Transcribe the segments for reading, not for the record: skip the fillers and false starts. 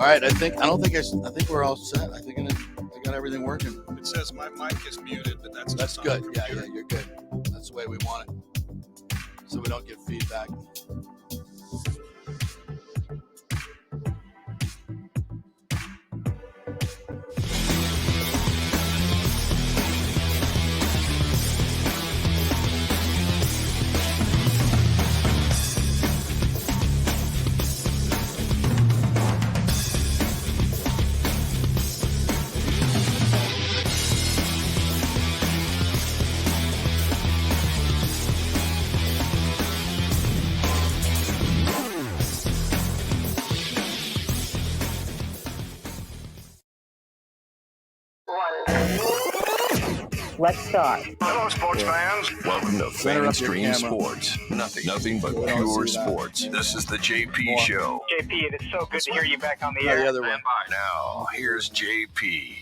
All right, I think we're all set. I got everything working. It says my mic is muted, but that's good. Yeah, you're good. That's the way we want it, so we don't get feedback. Let's start. Hello, sports fans. Welcome to Fanstream Sports. Nothing but pure sports. This is the JP Show. JP, it is so good to hear you back on the air. The other one. Now, here's JP.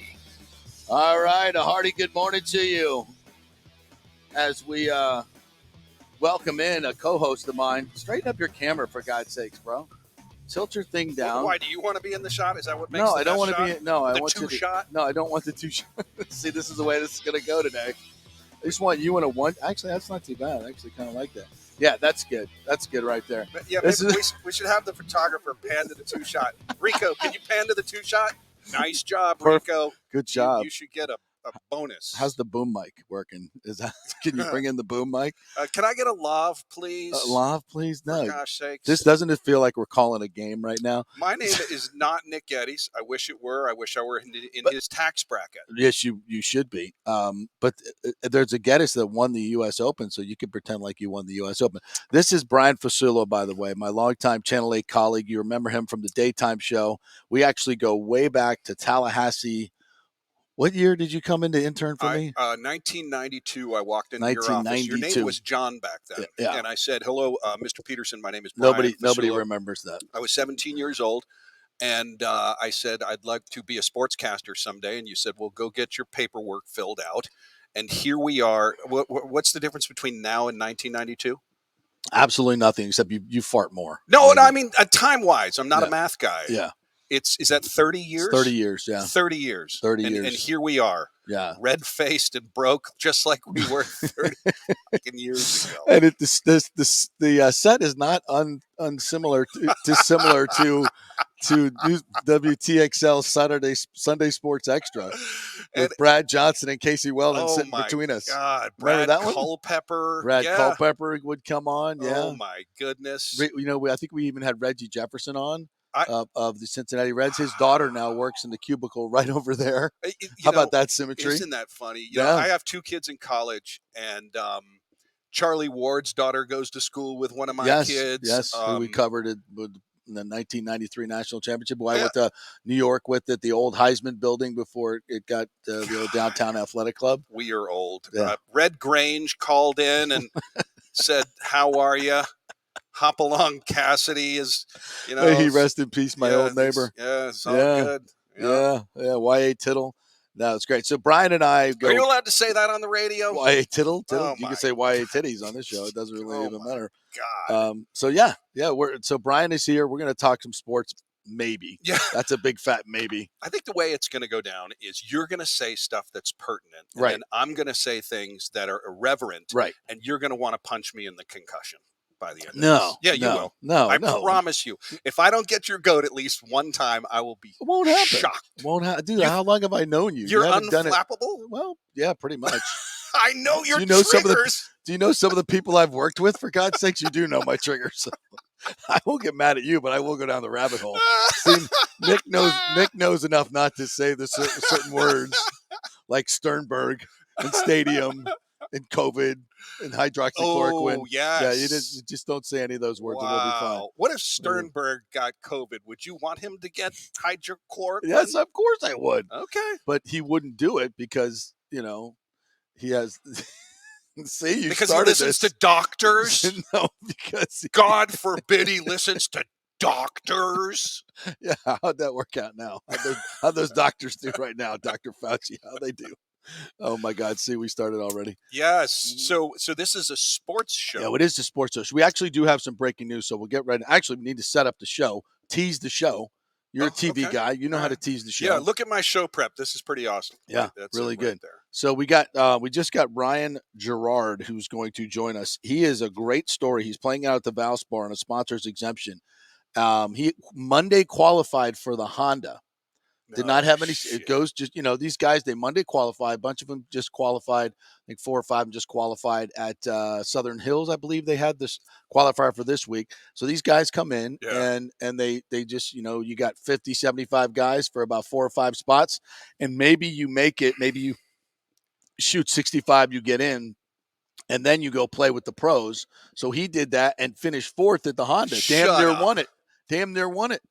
All right, a hearty good morning to you as we welcome in a co-host of mine. Straighten up your camera, for God's sakes, bro. Tilt your thing down. Why do you want to be in the shot? Is that what makes No, the I don't want to shot? be. No, I The want two you to, shot? No, I don't want the two shot. See, this is the way this is going to go today. I just want you in a one. Actually, that's not too bad. I actually kind of like that. Yeah, that's good. That's good right there. But yeah, maybe we should have the photographer pan to the two shot. Rico, can you pan to the two shot? Nice job, Rico. Good job. You should get a bonus. How's the boom mic working? Can you bring in the boom mic? Can I get a lav, please? Lav, please? No. For gosh sakes. This doesn't it feel like we're calling a game right now? My name is not Nick Geddes. I wish it were. I wish I were in his tax bracket. Yes, you should be. But there's a Geddes that won the U.S. Open, so you can pretend like you won the U.S. Open. This is Brian Fasulo, by the way, my longtime Channel 8 colleague. You remember him from the daytime show. We actually go way back to Tallahassee. What year did you come in to intern for me? 1992, I walked into your office. Your name was John back then. Yeah. And I said, hello, Mr. Peterson. My name is Brian Nobody Fasulo. remembers that. I was 17 years old. And I said, I'd like to be a sportscaster someday. And you said, well, go get your paperwork filled out. And here we are. What's the difference between now and 1992? Absolutely nothing, except you fart more. No, I mean, time-wise, I'm not a math guy. Yeah. Is that 30 years? 30 years, yeah. 30 years. 30 years. And here we are. Yeah. Red-faced and broke, just like we were 30 years ago. And the set is not unsimilar to WTXL Sunday Sports Extra with Brad Johnson and Casey Weldon sitting between us. God, Brad Culpepper. Culpepper would come on. Yeah. Oh my goodness. I think we even had Reggie Jefferson on. Of the Cincinnati Reds. His daughter now works in the cubicle right over there. How about that symmetry? Isn't that funny? You know, I have two kids in college, and Charlie Ward's daughter goes to school with one of my kids. Yes, who we covered it with in the 1993 National Championship. I went to New York with it, the old Heisman building before it got the old downtown athletic club. We are old. Yeah. Red Grange called in and said, how are you? Hop along, Cassidy is, May he rest in peace, my old neighbor. It's all good. Yeah. Y.A. Tittle. No, it's great. So Brian and I go. Are you allowed to say that on the radio? Y.A. Tittle? Oh, you can say Y.A. Titties on this show. It doesn't really even matter. God. So Brian is here. We're going to talk some sports. Maybe. Yeah. That's a big fat maybe. I think the way it's going to go down is you're going to say stuff that's pertinent. And right. then I'm going to say things that are irreverent. Right. And you're going to want to punch me in the concussion by the end of this. No. You will. No. I promise you. If I don't get your goat at least one time, I will be shocked. Won't happen. Dude, how long have I known you? You're haven't done it. unflappable? Well, yeah, pretty much. I know your triggers. Do you know some of the people I've worked with? For God's sakes, you do know my triggers. So I won't get mad at you, but I will go down the rabbit hole. See, Nick knows enough not to say the certain words like Sternberg and stadium and COVID and hydroxychloroquine. Oh, yes. Yeah, you just don't say any of those words and we'll be fine. What if Sternberg got COVID? Would you want him to get hydroxychloroquine? Yes, of course I would. Okay. But he wouldn't do it because, he has... See, because he listens to doctors? No, because... God forbid he listens to doctors. Yeah, how'd that work out now? How'd those doctors do right now, Dr. Fauci? How'd they do? Oh, my God. See, we started already. Yes. So this is a sports show. Yeah, it is a sports show. So we actually do have some breaking news, so we'll get ready. Actually, we need to set up the show, tease the show, You're a TV okay. guy. You know All how to right. tease the show. Yeah, look at my show prep. This is pretty awesome. Yeah, That's really it good. right there. So we just got Ryan Gerard, who's going to join us. He is a great story. He's playing out at the Valspar on a sponsor's exemption. He Monday qualified for the Honda. Did not have any. It goes just these guys. They Monday qualify. A bunch of them just qualified. I think 4 or 5 of them just qualified at Southern Hills. I believe they had this qualifier for this week. So these guys come in and they just you got 50, 75 guys for about 4 or 5 spots, and maybe you make it. Maybe you shoot 65, you get in, and then you go play with the pros. So he did that and finished 4th at the Honda. Damn near won it.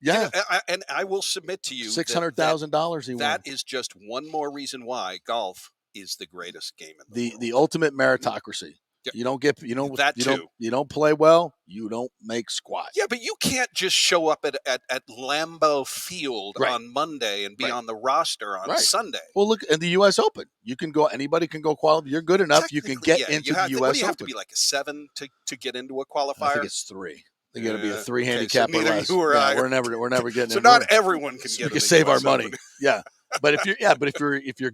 Yeah. And I will submit to you $600,000 he won. That is just one more reason why golf is the greatest game in the world. The ultimate meritocracy. Yep. You don't get you don't play well, you don't make squat. Yeah, but you can't just show up at Lambeau Field on Monday and be on the roster on Sunday. Well, look at the U.S. Open. You can go. Anybody can go qualify. You're good enough. You can get into the U.S. What do you have Open. to be like a 7 to get into a qualifier? I think it's 3. They got to be a 3 handicap so or less. You or I. We're never getting. So not everyone can get. We can save our money. Yeah. But if you're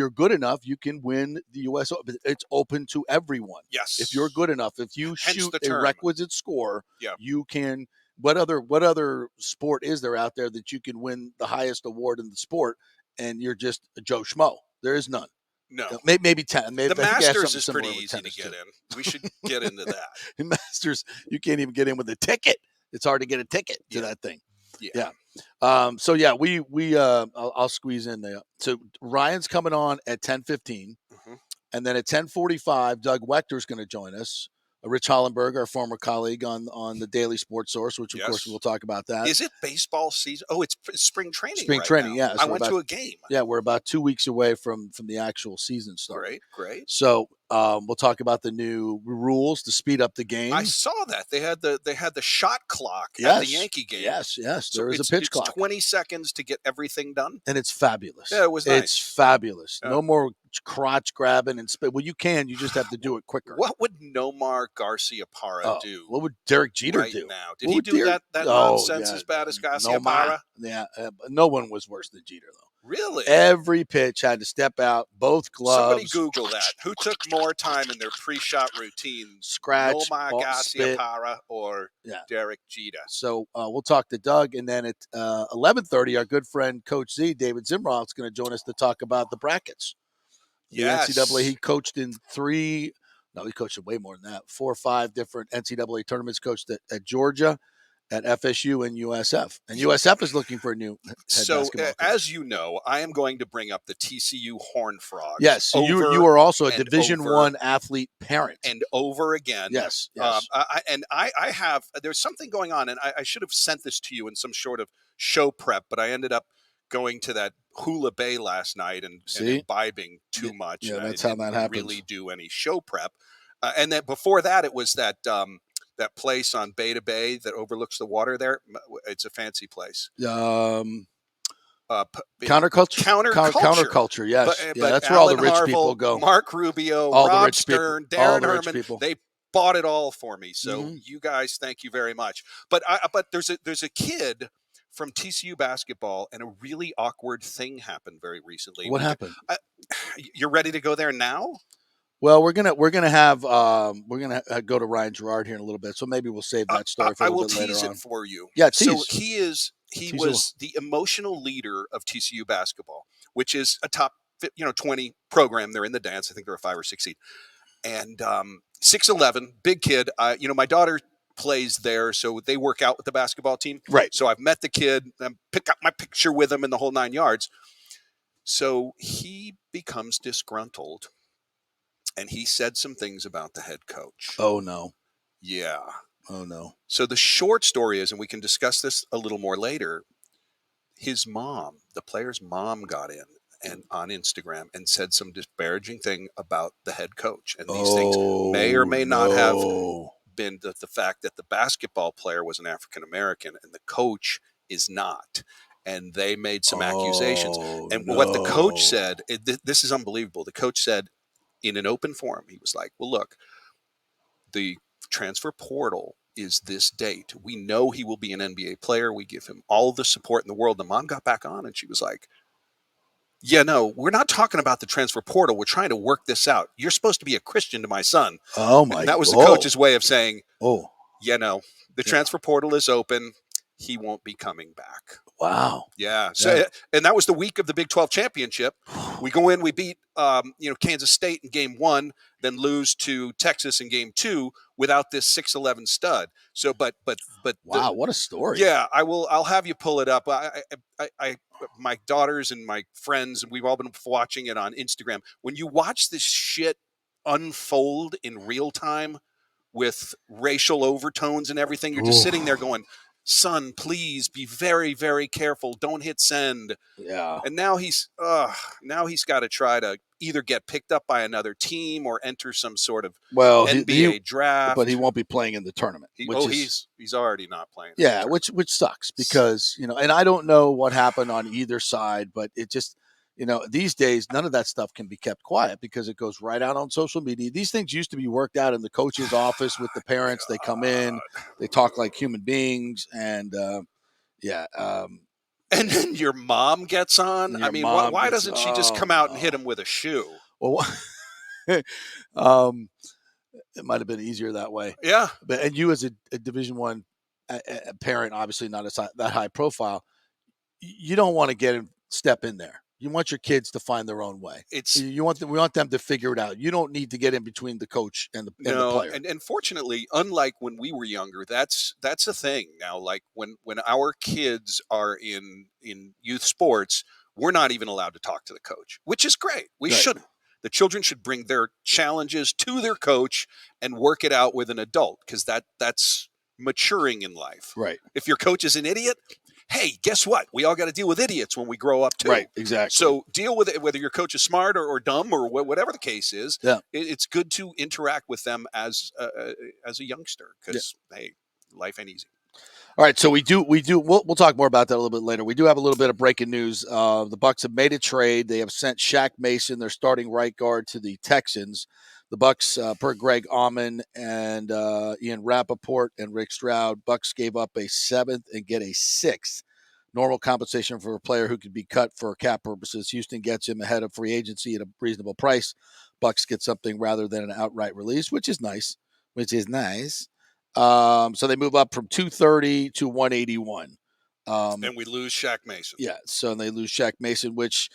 good enough, you can win the U.S. Open. It's open to everyone. Yes. If you're good enough, if you shoot a requisite score, you can. What other sport is there out there that you can win the highest award in the sport and you're just a Joe Schmo? There is none. No. Maybe 10. Maybe the Masters is pretty easy to get in. We should get into that. The Masters, you can't even get in with a ticket. It's hard to get a ticket to that thing. Yeah. So yeah, I'll squeeze in there. So Ryan's coming on at 10:15, and then at 10:45, Doug Waechter is going to join us. Rich Hollenberg, our former colleague on the Daily Sports Source, which of course we'll talk about that. Is it baseball season? Oh, it's spring training. Spring training, now. yeah. So I went to a game. Yeah, we're about 2 weeks away from the actual season starting. Great. So we'll talk about the new rules to speed up the game. I saw that they had the shot clock at the Yankee game. Yes. So there is a pitch clock. 20 seconds to get everything done, and it's fabulous. Yeah, it was nice. It's fabulous. No more crotch grabbing and spit. Well, you just have to do it quicker. What would Nomar Garciaparra do? What would Derek Jeter do now? Did he do that nonsense as bad as Garciaparra? Yeah, no one was worse than Jeter though. Really? Every pitch had to step out, both gloves. Somebody Google that. Who took more time in their pre-shot routine? Scratch, Nomar Garciaparra or Derek Jeter? So we'll talk to Doug, and then at 11:30, our good friend Coach Z, David Zimroff, is going to join us to talk about the brackets. The NCAA, he coached in 3. No, he coached in way more than that. 4 or 5 different NCAA tournaments. Coached at Georgia, at FSU, and USF. And USF is looking for a new head basketball coach. As you know, I am going to bring up the TCU Horned Frogs. Yes, you are also a Division I athlete parent. And over again. Yes. I have, there's something going on, and I should have sent this to you in some sort of show prep, but I ended up going to that Hula Bay last night and imbibing too much. Yeah, that's how that happens. Really do any show prep. And then before that, it was that place on Beta Bay that overlooks the water there. It's a fancy place. Counterculture, yes. But that's Alan where all the rich Harville, people go. Mark Rubio, all Rob the rich Stern, people, Darren Herman. They bought it all for me. So you guys, thank you very much. But there's a kid from TCU basketball, and a really awkward thing happened very recently. What happened? You're ready to go there now? Well, we're gonna go to Ryan Gerard here in a little bit, so maybe we'll save that story for a little bit later on. I will tease it for you. Yeah, tease. So he was the emotional leader of TCU basketball, which is a top 20 program. They're in the dance. I think they're a 5 or 6 seed, and 6'11", big kid. My daughter plays there, so they work out with the basketball team. Right. So I've met the kid, and pick up my picture with him in the whole 9 yards. So he becomes disgruntled. And he said some things about the head coach. Oh, no. Yeah. Oh, no. So the short story is, and we can discuss this a little more later, his mom, the player's mom, got in and on Instagram and said some disparaging thing about the head coach. And these things may or may not have been the fact that the basketball player was an African-American and the coach is not. And they made some accusations. And what the coach said, this is unbelievable. The coach said, in an open forum, he was like, well, look, the transfer portal is this date. We know he will be an NBA player. We give him all the support in the world. The mom got back on and she was like, yeah, no, we're not talking about the transfer portal. We're trying to work this out. You're supposed to be a Christian to my son. Oh, my God. And that was the coach's way of saying, oh, yeah, no, the transfer portal is open. He won't be coming back. Wow. Yeah. So, and that was the week of the Big 12 championship. We go in, we beat, Kansas State in game 1, then lose to Texas in game 2 without this 6'11" stud. So, but wow, what a story. Yeah, I'll have you pull it up. My daughters and my friends, and we've all been watching it on Instagram. When you watch this shit unfold in real time with racial overtones and everything, you're just sitting there going, son, please be very, very careful. Don't hit send. Yeah. And now he's got to try to either get picked up by another team or enter some sort of NBA draft. But he won't be playing in the tournament. He's already not playing. Yeah, which sucks because, and I don't know what happened on either side, but it just, these days, none of that stuff can be kept quiet because it goes right out on social media. These things used to be worked out in the coach's office with the parents. They come in, they talk like human beings, and and then your mom gets on. I mean, why doesn't she just come out and hit him with a shoe? Well, it might have been easier that way. Yeah. And you as a Division I parent, obviously not that high profile, you don't want to step in there. You want your kids to find their own way. We want them to figure it out. You don't need to get in between the coach and the player. And fortunately, unlike when we were younger, that's a thing now. Like when our kids are in youth sports, we're not even allowed to talk to the coach, which is great. We shouldn't. The children should bring their challenges to their coach and work it out with an adult because that's maturing in life. Right. If your coach is an idiot, hey, guess what? We all got to deal with idiots when we grow up too. Right, exactly. So deal with it, whether your coach is smart or dumb or whatever the case is. Yeah. It's good to interact with them as a youngster because, hey, life ain't easy. All right, so we'll talk more about that a little bit later. We do have a little bit of breaking news. The Bucks have made a trade. They have sent Shaq Mason, their starting right guard, to the Texans. The Bucks, per Greg Auman and Ian Rappaport and Rick Stroud, Bucks gave up a 7th and get a 6th. Normal compensation for a player who could be cut for cap purposes. Houston gets him ahead of free agency at a reasonable price. Bucks get something rather than an outright release, which is nice. So they move up from 230 to 181. And we lose Shaq Mason. Yeah, so they lose Shaq Mason, which,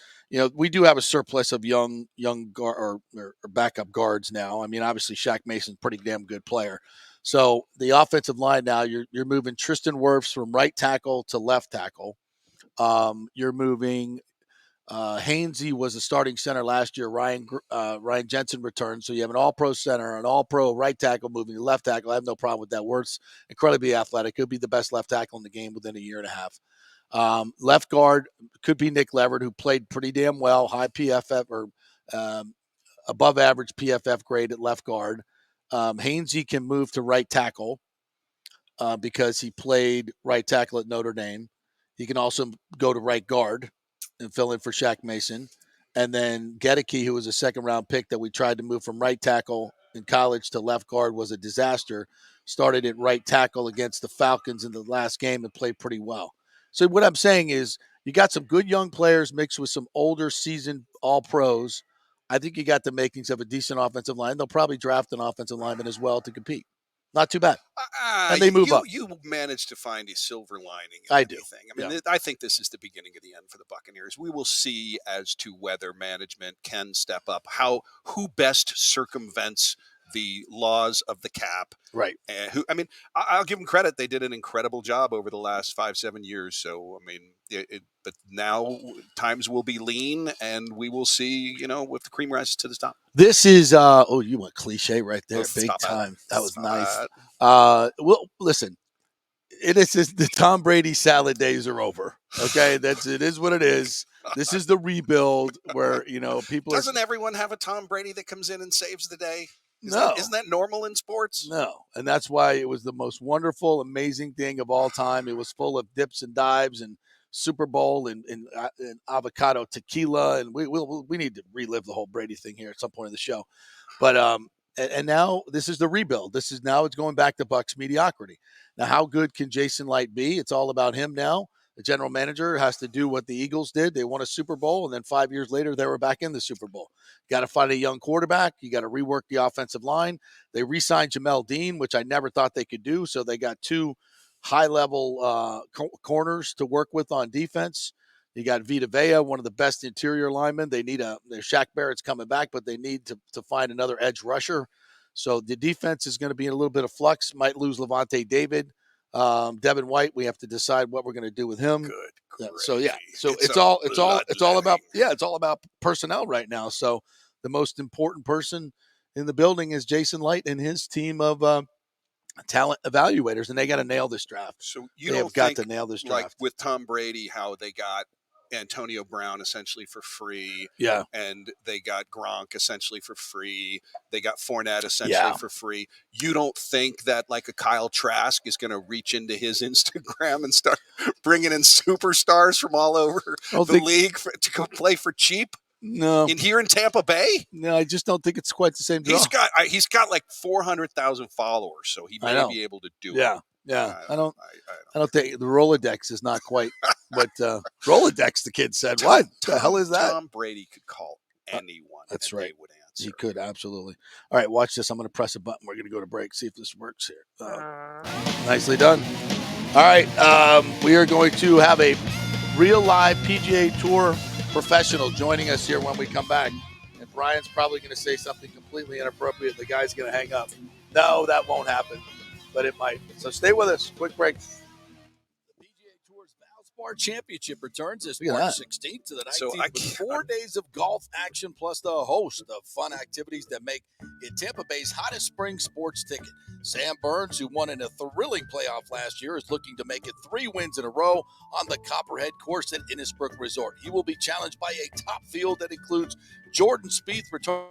we do have a surplus of young guard or backup guards now. I mean, obviously Shaq Mason's a pretty damn good player. So the offensive line now, you're moving Tristan Wirfs from right tackle to left tackle. You're moving Hainsey was a starting center last year. Ryan Jensen returned. So you have an all-pro center, an all-pro right tackle moving to left tackle. I have no problem with that. Wirfs incredibly athletic. Could be the best left tackle in the game within a year and a half. Left guard could be Nick Leverett, who played pretty damn well, high PFF or above average PFF grade at left guard. Hainsey can move to right tackle because he played right tackle at Notre Dame. He can also go to right guard and fill in for Shaq Mason. And then Gedeke, who was a second-round pick that we tried to move from right tackle in college to left guard, was a disaster. Started at right tackle against the Falcons in the last game and played pretty well. So what I'm saying is you got some good young players mixed with some older seasoned all-pros. I think you got the makings of a decent offensive line. They'll probably draft an offensive lineman as well to compete. Not too bad. And they move up. You managed to find a silver lining in I do. anything. I mean, I think this is the beginning of the end for the Buccaneers. We will see as to whether management can step up, who best circumvents the laws of the cap. Right. And I'll give them credit. They did an incredible job over the last 5-7 years. So, I mean, but now times will be lean and we will see, if the cream rises to the top. This is, you went cliche right there. Big time. That was nice. Well, listen, it is the Tom Brady salad days are over. Okay. It is what it is. This is the rebuild where, people Doesn't everyone have a Tom Brady that comes in and saves the day? Isn't that normal in sports? No. And that's why it was the most wonderful, amazing thing of all time. It was full of dips and dives and Super Bowl and avocado tequila. And we need to relive the whole Brady thing here at some point in the show. But and now this is the rebuild. This is now it's going back to Bucks mediocrity. Now, how good can Jason Light be? It's all about him now. The general manager has to do what the Eagles did. They won a Super Bowl, and then 5 years later, they were back in the Super Bowl. Got to find a young quarterback. You got to rework the offensive line. They re-signed Jamel Dean, which I never thought they could do. So they got two high-level corners to work with on defense. You got Vita Vea, one of the best interior linemen. They need Shaq Barrett's coming back, but they need to find another edge rusher. So the defense is going to be in a little bit of flux. Might lose Levante David. Devin White, we have to decide what we're going to do with him. Good. So it's all about personnel right now. So the most important person in the building is Jason Light and his team of talent evaluators, and they got to nail this draft. So they have got to nail this draft. Like with Tom Brady, how they got Antonio Brown essentially for free. Yeah. And they got Gronk essentially for free. They got Fournette essentially for free. You don't think that like a Kyle Trask is going to reach into his Instagram and start bringing in superstars from all over the league to play for cheap? No. Here in Tampa Bay? No, I just don't think it's quite the same draw. He's got like 400,000 followers, so he may be able to do it. Yeah. I don't think the Rolodex is not quite what Rolodex, the kid said. What the hell is that? Tom Brady could call anyone. That's right. They would answer. He could, absolutely. All right, watch this. I'm going to press a button. We're going to go to break, see if this works here. Nicely done. All right, we are going to have a real live PGA Tour professional joining us here when we come back. And Brian's probably going to say something completely inappropriate. The guy's going to hang up. No, that won't happen, but it might. So stay with us. Quick break. The PGA Tour's Valspar Championship returns this March 16th to the 19th with 4 days of golf action plus the host of fun activities that make it Tampa Bay's hottest spring sports ticket. Sam Burns, who won in a thrilling playoff last year, is looking to make it 3 wins in a row on the Copperhead course at Innisbrook Resort. He will be challenged by a top field that includes Jordan Spieth, return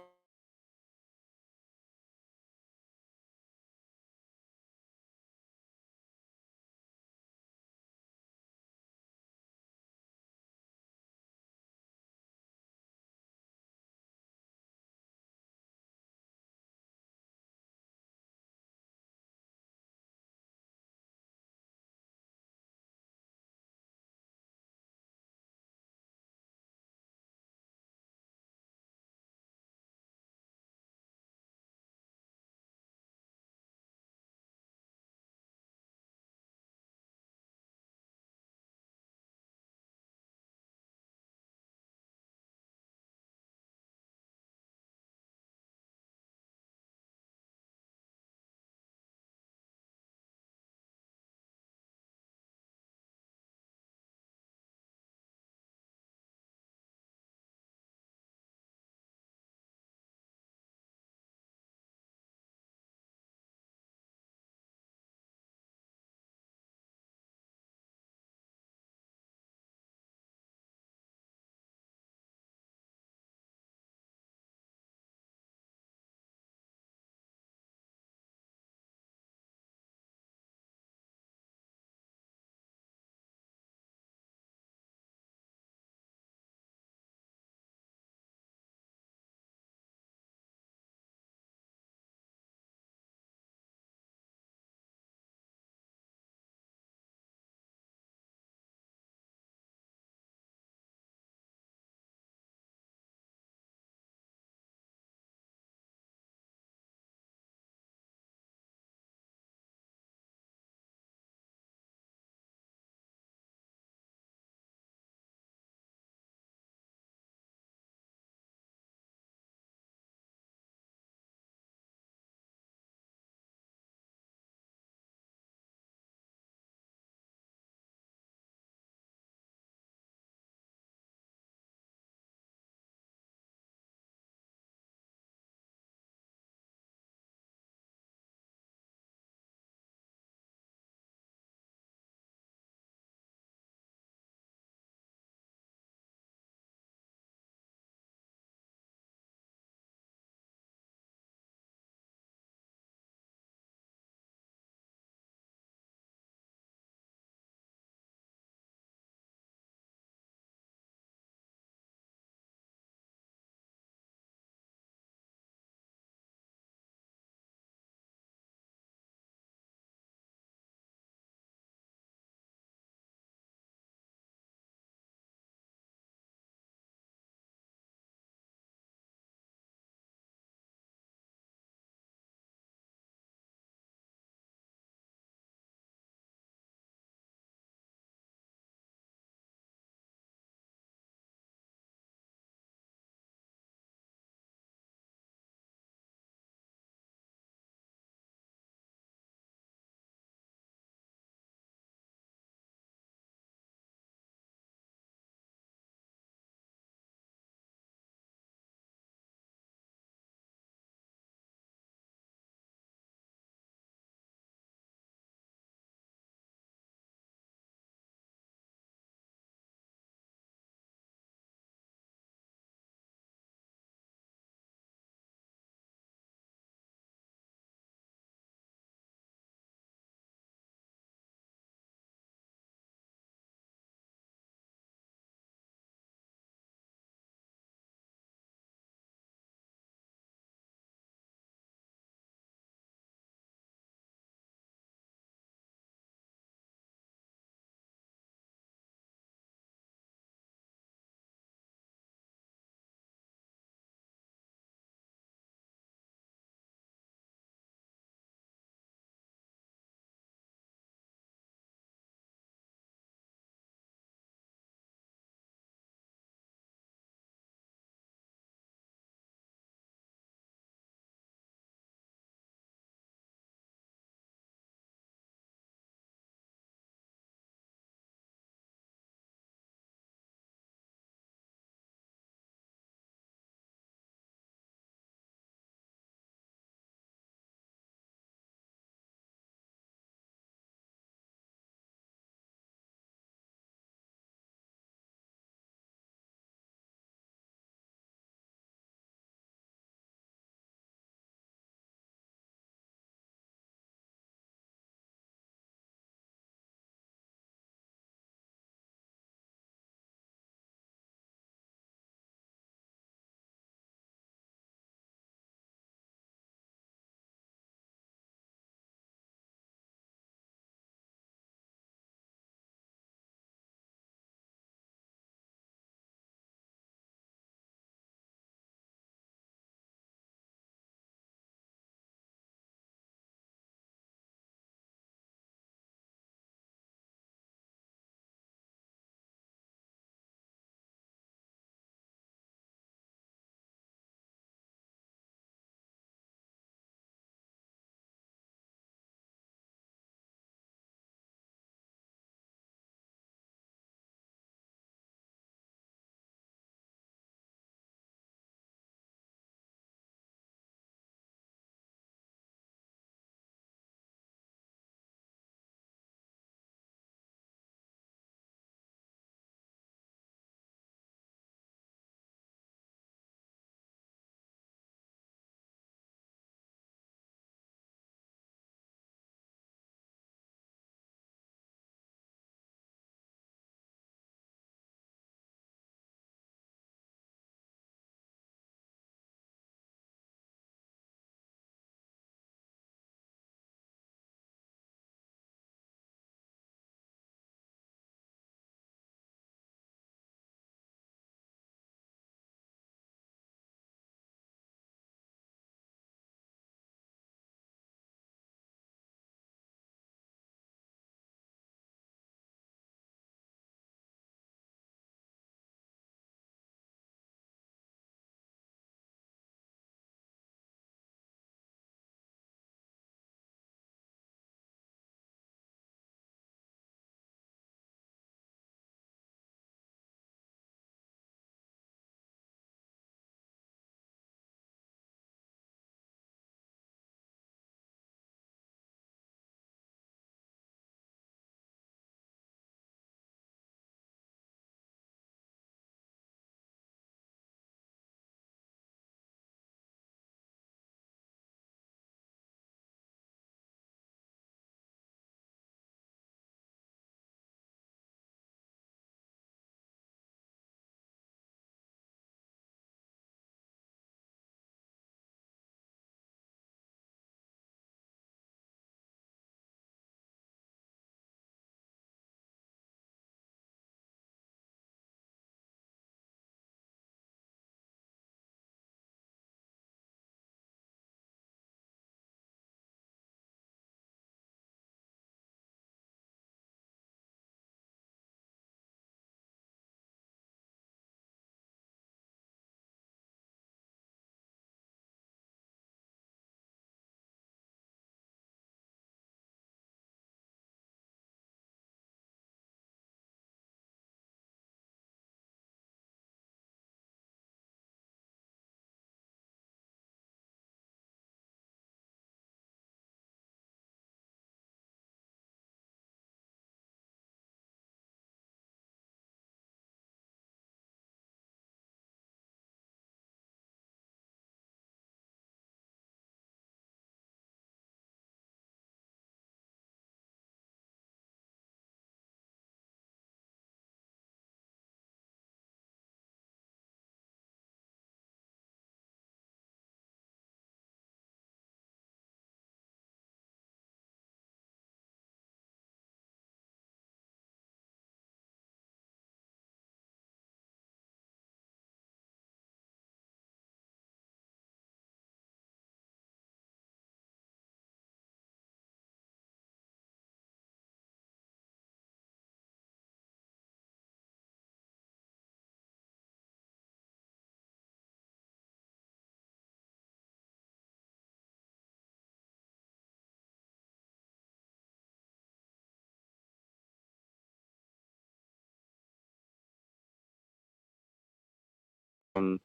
And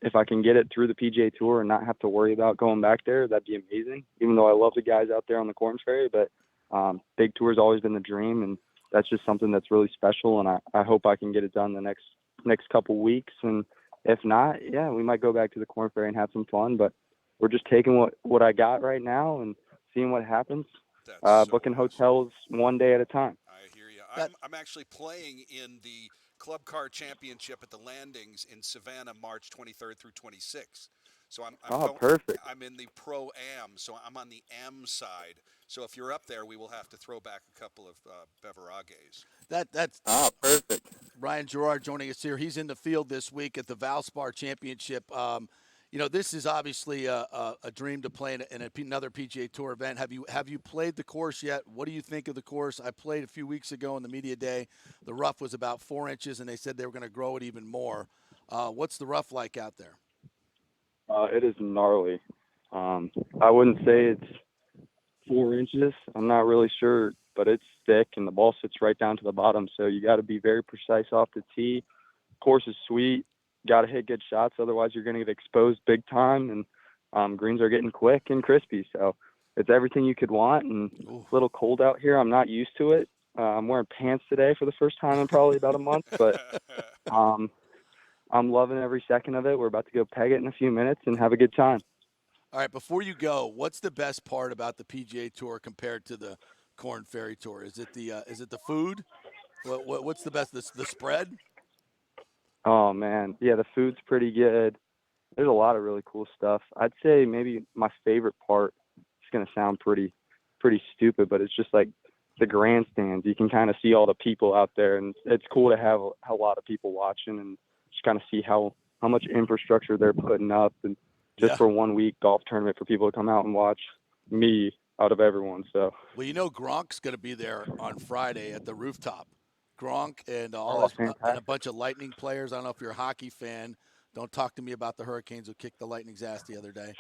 if I can get it through the PGA Tour and not have to worry about going back there, that'd be amazing. Even though I love the guys out there on the Korn Ferry, but big tour has always been the dream, and that's just something that's really special. And I hope I can get it done the next couple weeks. And if not, yeah, we might go back to the Korn Ferry and have some fun. But we're just taking what I got right now and seeing what happens. Booking hotels one day at a time. I hear you. I'm actually playing in the Club Car Championship at the Landings in Savannah, March 23rd through 26th. So Perfect. I'm in the Pro Am, so I'm on the Am side. So if you're up there, we will have to throw back a couple of beverages. That's perfect. Ryan Gerard joining us here. He's in the field this week at the Valspar Championship. This is obviously a dream to play in another PGA Tour event. Have you played the course yet? What do you think of the course? I played a few weeks ago in the media day. The rough was about 4 inches, and they said they were going to grow it even more. What's the rough like out there? It is gnarly. I wouldn't say it's 4 inches. I'm not really sure, but it's thick, and the ball sits right down to the bottom. So you got to be very precise off the tee. Course is sweet. Got to hit good shots, otherwise you're going to get exposed big time. And greens are getting quick and crispy. So it's everything you could want. And it's a little cold out here. I'm not used to it. I'm wearing pants today for the first time in probably about a month, but I'm loving every second of it. We're about to go peg it in a few minutes and have a good time. All right, before you go, what's the best part about the PGA Tour compared to the Korn Ferry Tour? Is it the food? What's the best? The spread? Oh man, yeah, the food's pretty good. There's a lot of really cool stuff. I'd say maybe my favorite part, it's gonna sound pretty stupid, but it's just like the grandstands. You can kind of see all the people out there, and it's cool to have a lot of people watching and just kind of see how much infrastructure they're putting up, and just for 1 week golf tournament for people to come out and watch me out of everyone. So well, Gronk's going to be there on Friday at the rooftop. Gronk and and a bunch of Lightning players. I don't know if you're a hockey fan. Don't talk to me about the Hurricanes who kicked the Lightning's ass the other day.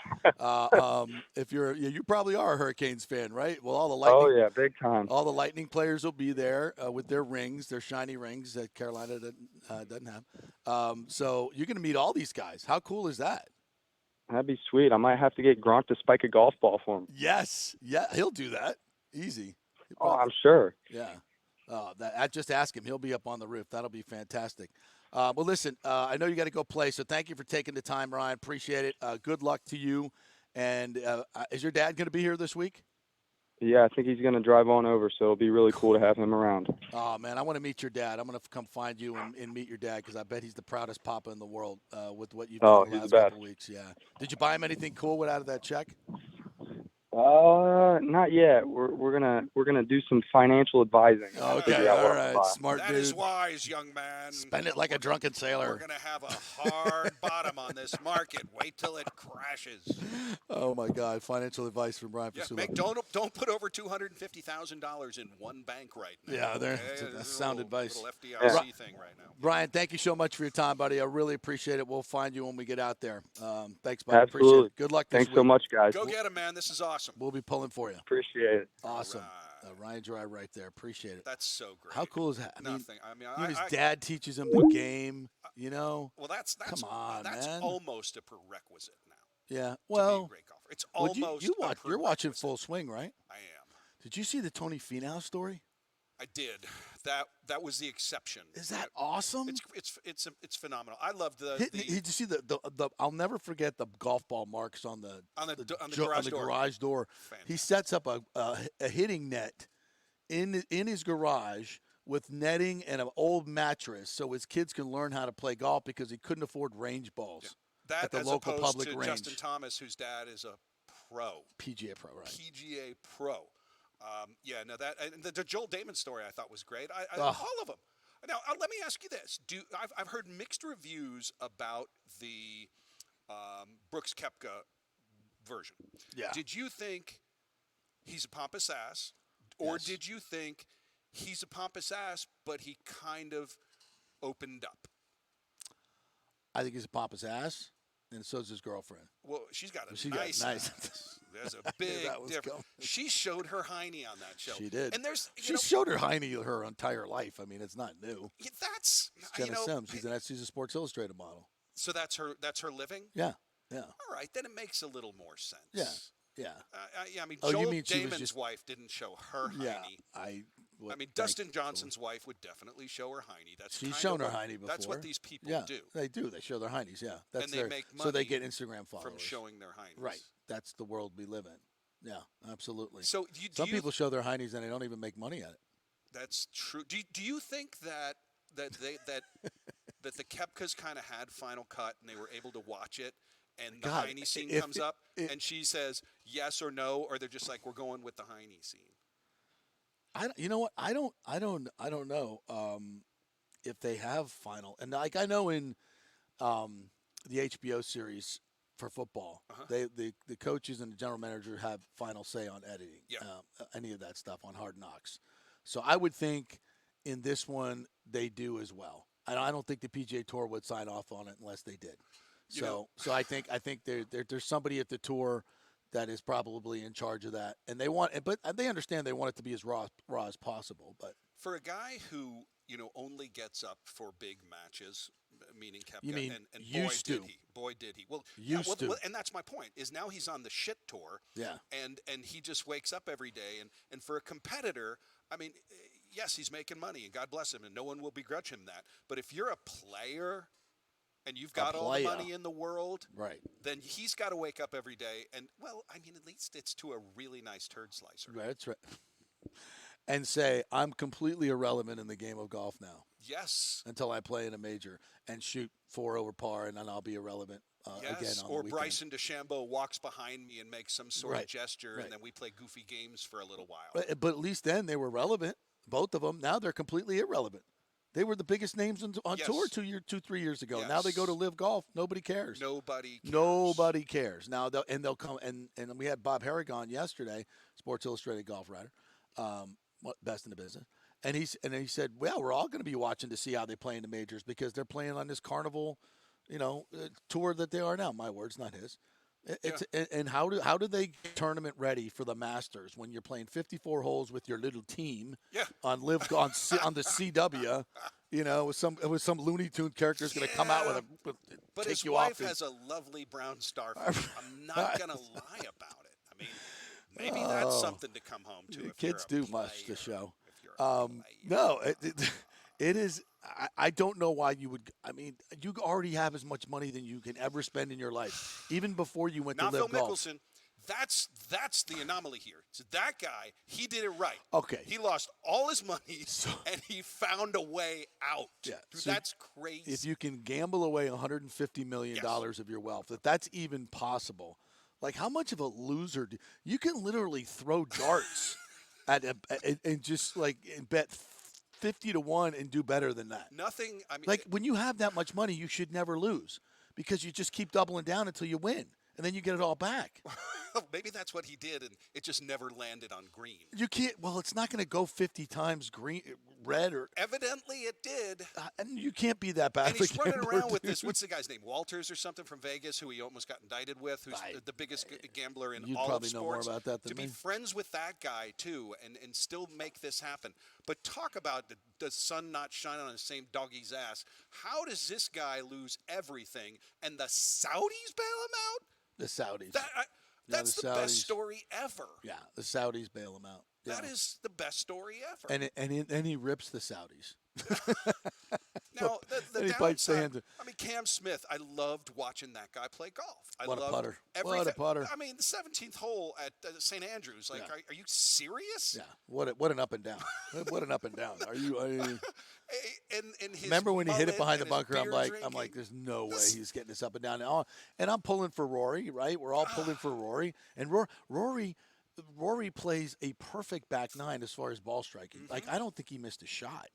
If you probably are a Hurricanes fan, right? Well, all the Lightning. Oh yeah, big time. All the Lightning players will be there with their rings, their shiny rings that Carolina doesn't have. So you're going to meet all these guys. How cool is that? That'd be sweet. I might have to get Gronk to spike a golf ball for him. Yes, yeah, he'll do that. Easy. I'm sure. Yeah. Just ask him. He'll be up on the roof. That'll be fantastic. Well, listen, I know you got to go play, so thank you for taking the time, Ryan. Appreciate it. Good luck to you. And is your dad going to be here this week? Yeah, I think he's going to drive on over, so it'll be really cool to have him around. Oh, man, I want to meet your dad. I'm going to come find you and meet your dad because I bet he's the proudest papa in the world with what you've done the last couple weeks. Yeah. Did you buy him anything cool out of that check? Not yet. We're gonna do some financial advising. Okay, all right, smart dude. That is wise, young man. Spend it like a drunken sailor. We're gonna have a hard bottom on this market. Wait till it crashes. Oh my God! Financial advice from Brian Fasulo. Don't put over $250,000 in one bank right now. Yeah, that's sound advice. Little FDIC thing right now. Brian, thank you so much for your time, buddy. I really appreciate it. We'll find you when we get out there. Thanks, buddy. Absolutely. Appreciate it. Good luck this week. Thanks so much, guys. Go get him, man. This is awesome. We'll be pulling for you. Appreciate it. Awesome. Ryan Dry right there. Appreciate it. That's so great. How cool is that? Nothing. His dad teaches him the game, Well, that's come on, that's man. almost a prerequisite now. Yeah. Well, to be a great golfer. It's almost you're watching Full Swing, right? I am. Did you see the Tony Finau story? I did. That was the exception. Is that awesome? It's phenomenal. I love Did you see the I'll never forget the golf ball marks on the garage door. Fantastic. He sets up a hitting net in his garage with netting and an old mattress so his kids can learn how to play golf because he couldn't afford range balls at the local public range. Justin Thomas, whose dad is a pro. PGA pro, right? PGA pro. The Joel Damon story I thought was great. All of them. Now, let me ask you this: I've heard mixed reviews about the Brooks Koepka version? Yeah. Did you think he's a pompous ass, or Yes. did you think he's a pompous ass, but he kind of opened up? I think he's a pompous ass, and so is his girlfriend. Well, she's got a She nice got nice. ass. There's a big that was difference. She showed her hiney on that show. She did. And there's She showed her hiney her entire life. I mean, it's not new. that's It's Jenna Sims. She's a Sports Illustrated model. So that's her living? Yeah. Yeah. All right, then it makes a little more sense. Yeah. Yeah. I mean, Oh, you Joel mean she was Damon's just- wife didn't show her Yeah. hiney. I mean, Dustin Johnson's wife would definitely show her hiney. That's she's kind shown of her hiney before. That's what these people Yeah, do. they do. They show their heinies. Yeah, that's and they make money so they get Instagram followers from showing their heinies. Right. That's the world we live in. Yeah, absolutely. So some people show their heinies and they don't even make money at it. That's true. Do you think that that the Koepkas kind of had Final Cut and they were able to watch it, and the hiney scene comes up and she says yes or no, or they're just like, we're going with the hiney scene? You know what? I don't know if they have final. And like I know in the HBO series for football, the coaches and the general manager have final say on editing. Yeah. Any of that stuff on Hard Knocks. So I would think in this one they do as well. I don't think the PGA Tour would sign off on it unless they did. So I think there's somebody at the tour that is probably in charge of that, and but they understand they want it to be as raw as possible. But for a guy who only gets up for big matches, meaning Koepka, you mean and boy did he. Well, and that's my point. Is now he's on the shit tour. Yeah. And he just wakes up every day, and for a competitor, I mean, yes, he's making money, and God bless him, and no one will begrudge him that. But if you're a player and you've got all the money in the world, right, then he's got to wake up every day, and I mean, at least it's to a really nice turd slicer. Right, that's right. And say, I'm completely irrelevant in the game of golf now. Yes. Until I play in a major and shoot 4 over par, and then I'll be irrelevant again on or the Bryson DeChambeau walks behind me and makes some sort of gesture, and then we play goofy games for a little while. But at least then they were relevant, both of them. Now they're completely irrelevant. They were the biggest names on tour 3 years ago. Yes. Now they go to Live Golf. Nobody cares. Nobody cares. Now they'll come and we had Bob Harrigan yesterday, Sports Illustrated golf writer, best in the business, and he said, well, we're all going to be watching to see how they play in the majors because they're playing on this carnival, tour that they are now. My words, not his. And how do they get tournament ready for the Masters when you're playing 54 holes with your little team on Live on the CW, with some Looney Tune character is going to come out with but take his you wife off has a lovely brown starfish. I'm not going to lie about it. I mean, maybe that's something to come home to. If kids you're a do much to show. If you're a No, it is. I don't know why you would. I mean, you already have as much money than you can ever spend in your life, even before you went to Live Phil Golf. Mickelson. That's the anomaly here. So that guy, he did it right. Okay. He lost all his money, and he found a way out. Yeah. Dude, So that's crazy. If you can gamble away $150 million of your wealth, if that's even possible, like how much of a loser you can literally throw darts and just and bet 50 to 1 and do better than that. Nothing. I mean, like when you have that much money, you should never lose because you just keep doubling down until you win, and then you get it all back. Maybe that's what he did, and it just never landed on green. You can't. Well, it's not going to go 50 times red or. Evidently, it did. And you can't be that bad. And he's running around with this. What's the guy's name? Walters or something from Vegas, who he almost got indicted with. Who's the biggest gambler in all of sports. You probably know more about that than me. To be friends with that guy too, and still make this happen. But talk about the sun not shining on the same doggy's ass. How does this guy lose everything, and the Saudis bail him out? The Saudis. That's the best story ever. Yeah, the Saudis bail him out. Yeah. That is the best story ever. And he rips the Saudis. Now, the downside, I mean, Cam Smith, I loved watching that guy play golf. What a putter. Everything. What a putter. I mean, the 17th hole at St. Andrews, are you serious? Yeah. What an up and down. What an up and down. Are you and his remember when he hit it behind the bunker? I'm drinking. like, there's no way he's getting this up and down. And I'm pulling for Rory, right? We're all pulling for Rory. And Rory plays a perfect back nine as far as ball striking. Mm-hmm. Like, I don't think he missed a shot.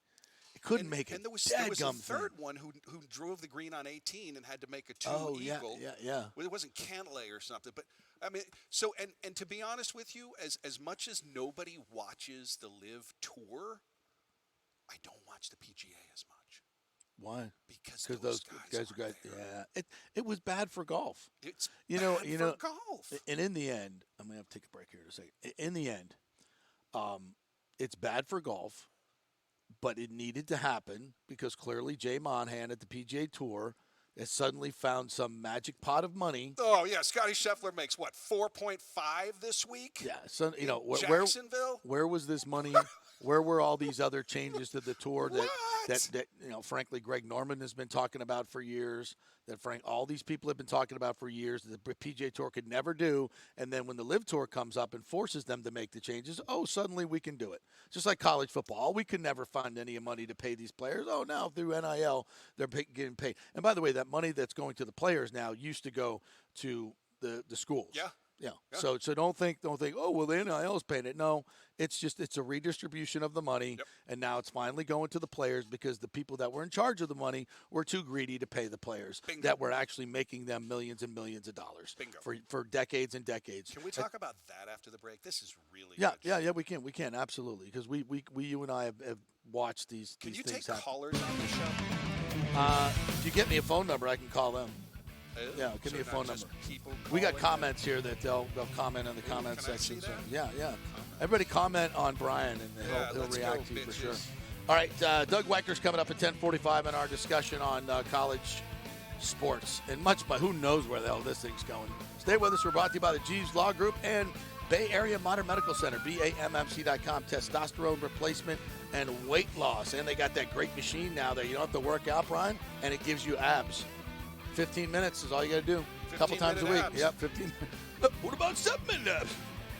He couldn't make it. And there was a third one who drove the green on 18 and had to make a eagle. Yeah. Well, it wasn't Cantlay or something. But, I mean, so, and to be honest with you, as much as nobody watches the Live Tour, I don't watch the PGA as much. Why? Because those guys are yeah. It was bad for golf. It's bad for golf. And in the end, I'm going to have to take a break here in a second. In the end, it's bad for golf, but it needed to happen because clearly Jay Monahan at the PGA Tour has suddenly found some magic pot of money. Oh yeah, Scotty Scheffler makes what 4.5 this week. Yeah, so Jacksonville. Where was this money? Where were all these other changes to the tour that frankly Greg Norman has been talking about for years, that all these people have been talking about for years, that the PGA Tour could never do, and then when the Live Tour comes up and forces them to make the changes, suddenly we can do it. Just like college football, we could never find any money to pay these players. Now through NIL they're getting paid. And by the way, that money that's going to the players now used to go to the schools. Yeah. Yeah. So don't think, oh, well, the NIL is paying it. No, it's a redistribution of the money. Yep. And now it's finally going to the players because the people that were in charge of the money were too greedy to pay the players. Bingo. That were actually making them millions and millions of dollars. Bingo. For decades and decades. Can we talk about that after the break? This is really good. Yeah, we can absolutely, because you and I have watched these Can you things take happen. callers on the show? If you get me a phone number, I can call them. Yeah, give me a phone number. We got comments here that they'll comment in the comment section. So, yeah. Everybody comment on Brian, and he'll react to you for sure. All right, Doug Waechter's coming up at 10:45 in our discussion on college sports and much. But who knows where the hell this thing's going? Stay with us. We're brought to you by the G's Law Group and Bay Area Modern Medical Center, BAMMC.com. Testosterone replacement and weight loss, and they got that great machine now that you don't have to work out, Brian, and it gives you abs. 15 minutes is all you got to do. A couple times a week. Abs. Yep, 15. What about 7-minute abs?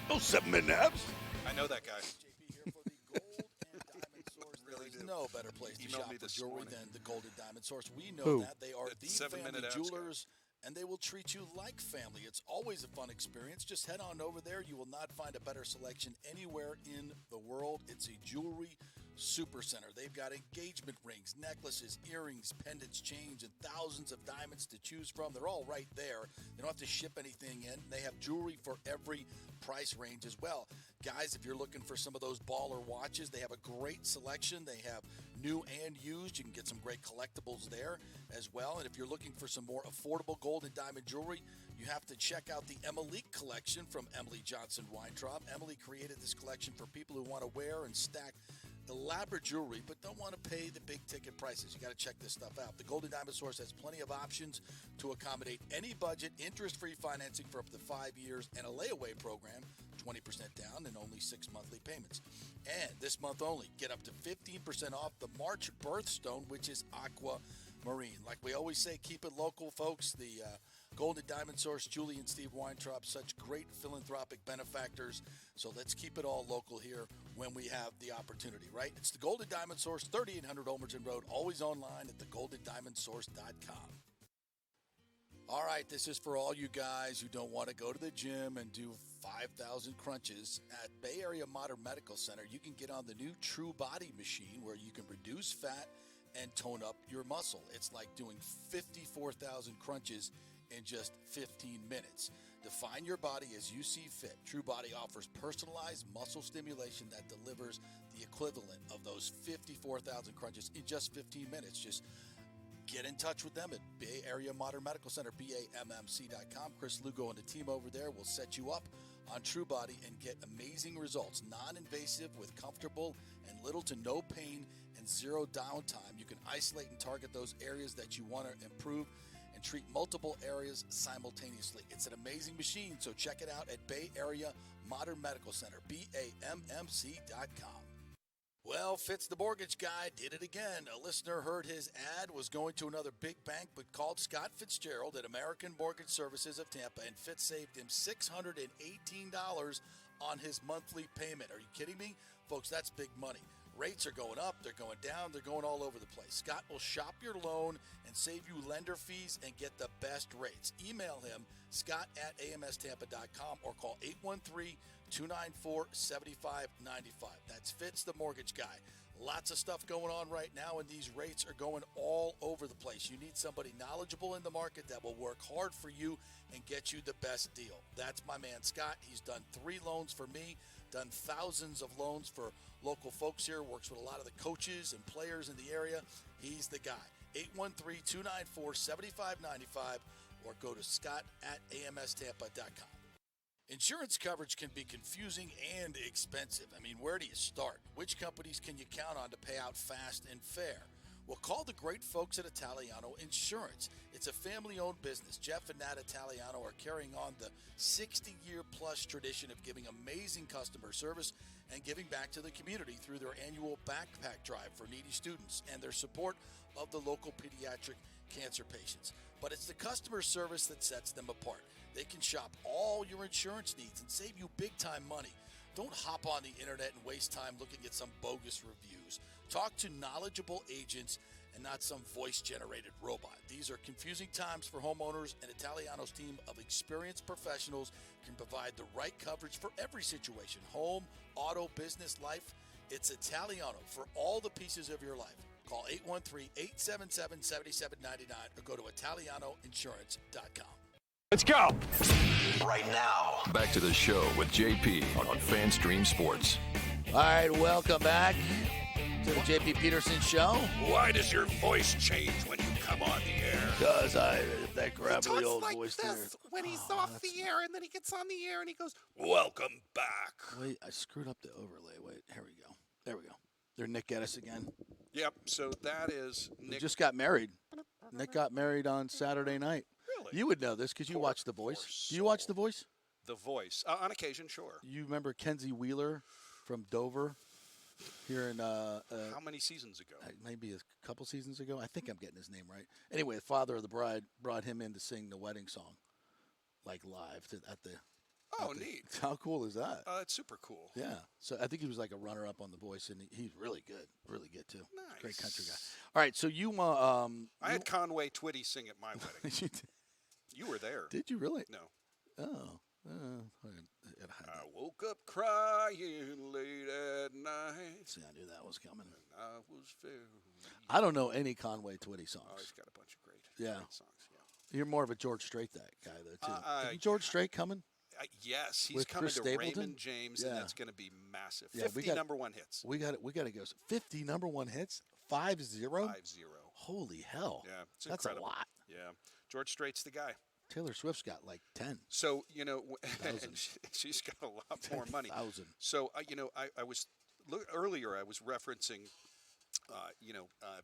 No 7-minute abs. I know that guy. JP here for the Gold and Diamond Source. There is no better place to shop for jewelry than the Gold and Diamond Source. We know that they are the family jewelers, and they will treat you like family. It's always a fun experience. Just head on over there. You will not find a better selection anywhere in the world. It's a jewelry super center. They've got engagement rings, necklaces, earrings, pendants, chains, and thousands of diamonds to choose from. They're all right there. They don't have to ship anything in. They have jewelry for every price range as well. Guys, if you're looking for some of those baller watches, they have a great selection. They have new and used. You can get some great collectibles there as well. And if you're looking for some more affordable gold and diamond jewelry, you have to check out the Emily collection from Emily Johnson Weintraub. Emily created this collection for people who want to wear and stack elaborate jewelry but don't want to pay the big ticket prices. You got to check this stuff out. The Golden Diamond Source has plenty of options to accommodate any budget, interest-free financing for up to 5 years, and a layaway program, 20% down and only 6 monthly payments. And this month only, get up to 15% off the March birthstone, which is aquamarine. Like we always say, keep it local, folks. The Golden Diamond Source, Julie and Steve Weintraub, such great philanthropic benefactors. So let's keep it all local here when we have the opportunity, right? It's the Golden Diamond Source, 3800 Olmerton Road, always online at thegoldendiamondsource.com. All right, this is for all you guys who don't want to go to the gym and do 5,000 crunches. At Bay Area Modern Medical Center, you can get on the new True Body machine where you can reduce fat and tone up your muscle. It's like doing 54,000 crunches in just 15 minutes. Define your body as you see fit. True Body offers personalized muscle stimulation that delivers the equivalent of those 54,000 crunches in just 15 minutes. Just get in touch with them at Bay Area Modern Medical Center, BAMMC.com. Chris Lugo and the team over there will set you up on True Body and get amazing results. Non-invasive with comfortable and little to no pain and zero downtime. You can isolate and target those areas that you want to improve and treat multiple areas simultaneously. It's an amazing machine, so check it out at Bay Area Modern Medical Center, BAMMC.com. Well, Fitz the mortgage guy did it again. A listener heard his ad, was going to another big bank, but called Scott Fitzgerald at American Mortgage Services of Tampa, and Fitz saved him $618 on his monthly payment. Are you kidding me? Folks, that's big money. Rates are going up, they're going down, they're going all over the place. Scott will shop your loan and save you lender fees and get the best rates. Email him, scott@amstampa.com, or call 813-294-7595. That's Fitz, the mortgage guy. Lots of stuff going on right now, and these rates are going all over the place. You need somebody knowledgeable in the market that will work hard for you and get you the best deal. That's my man, Scott. He's done 3 loans for me, done thousands of loans for local folks here, works with a lot of the coaches and players in the area. He's the guy. 813-294-7595, or go to scott@amstampa.com. Insurance coverage can be confusing and expensive. I mean, where do you start? Which companies can you count on to pay out fast and fair? Well, call the great folks at Italiano Insurance. It's a family-owned business. Jeff and Nat Italiano are carrying on the 60-year-plus tradition of giving amazing customer service and giving back to the community through their annual backpack drive for needy students and their support of the local pediatric cancer patients. But it's the customer service that sets them apart. They can shop all your insurance needs and save you big-time money. Don't hop on the internet and waste time looking at some bogus reviews. Talk to knowledgeable agents and not some voice-generated robot. These are confusing times for homeowners, and Italiano's team of experienced professionals can provide the right coverage for every situation: home, auto, business, life. It's Italiano for all the pieces of your life. Call 813-877-7799 or go to italianoinsurance.com. Let's go! Right now, back to the show with JP on FanStream Sports. All right, welcome back to the JP Peterson Show. Why does your voice change when you come on the air? Because that gravelly old like voice this there. when he's off the air, and then he gets on the air and he goes, "Welcome back." Wait, I screwed up the overlay. Wait, here we go. There we go. There, Nick Geddes again. Yep. So that is Nick. He just got married. Nick got married on Saturday night. Really? You would know this because you watch The Voice. Do you watch The Voice? The Voice. On occasion, sure. You remember Kenzie Wheeler from Dover here in How many seasons ago? maybe a couple seasons ago? I think I'm getting his name right. Anyway, the father of the bride brought him in to sing the wedding song, like live at the. Oh, neat. How cool is that? It's super cool. Yeah. So I think he was like a runner-up on The Voice, and he's really good too. Nice. Great country guy. All right, so you I had Conway Twitty sing at my wedding. You were there. Did you really? No. Oh. I woke up crying late at night. See, I knew that was coming. And I was very. I don't know any Conway Twitty songs. Oh, he's got a bunch of great songs. Yeah. You're more of a George Strait guy though too. Is George Strait coming? Yes, he's With coming Chris to Stapleton? Raymond James, and that's going to be massive. Yeah, 50 number one hits. We got to go. 50 number one hits. 5-0. 5-0. Holy hell! Yeah, it's that's incredible. a lot. Yeah, George Strait's the guy. Taylor Swift's got like 10. So and she's got a lot more money. 10,000. So I was earlier. I was referencing,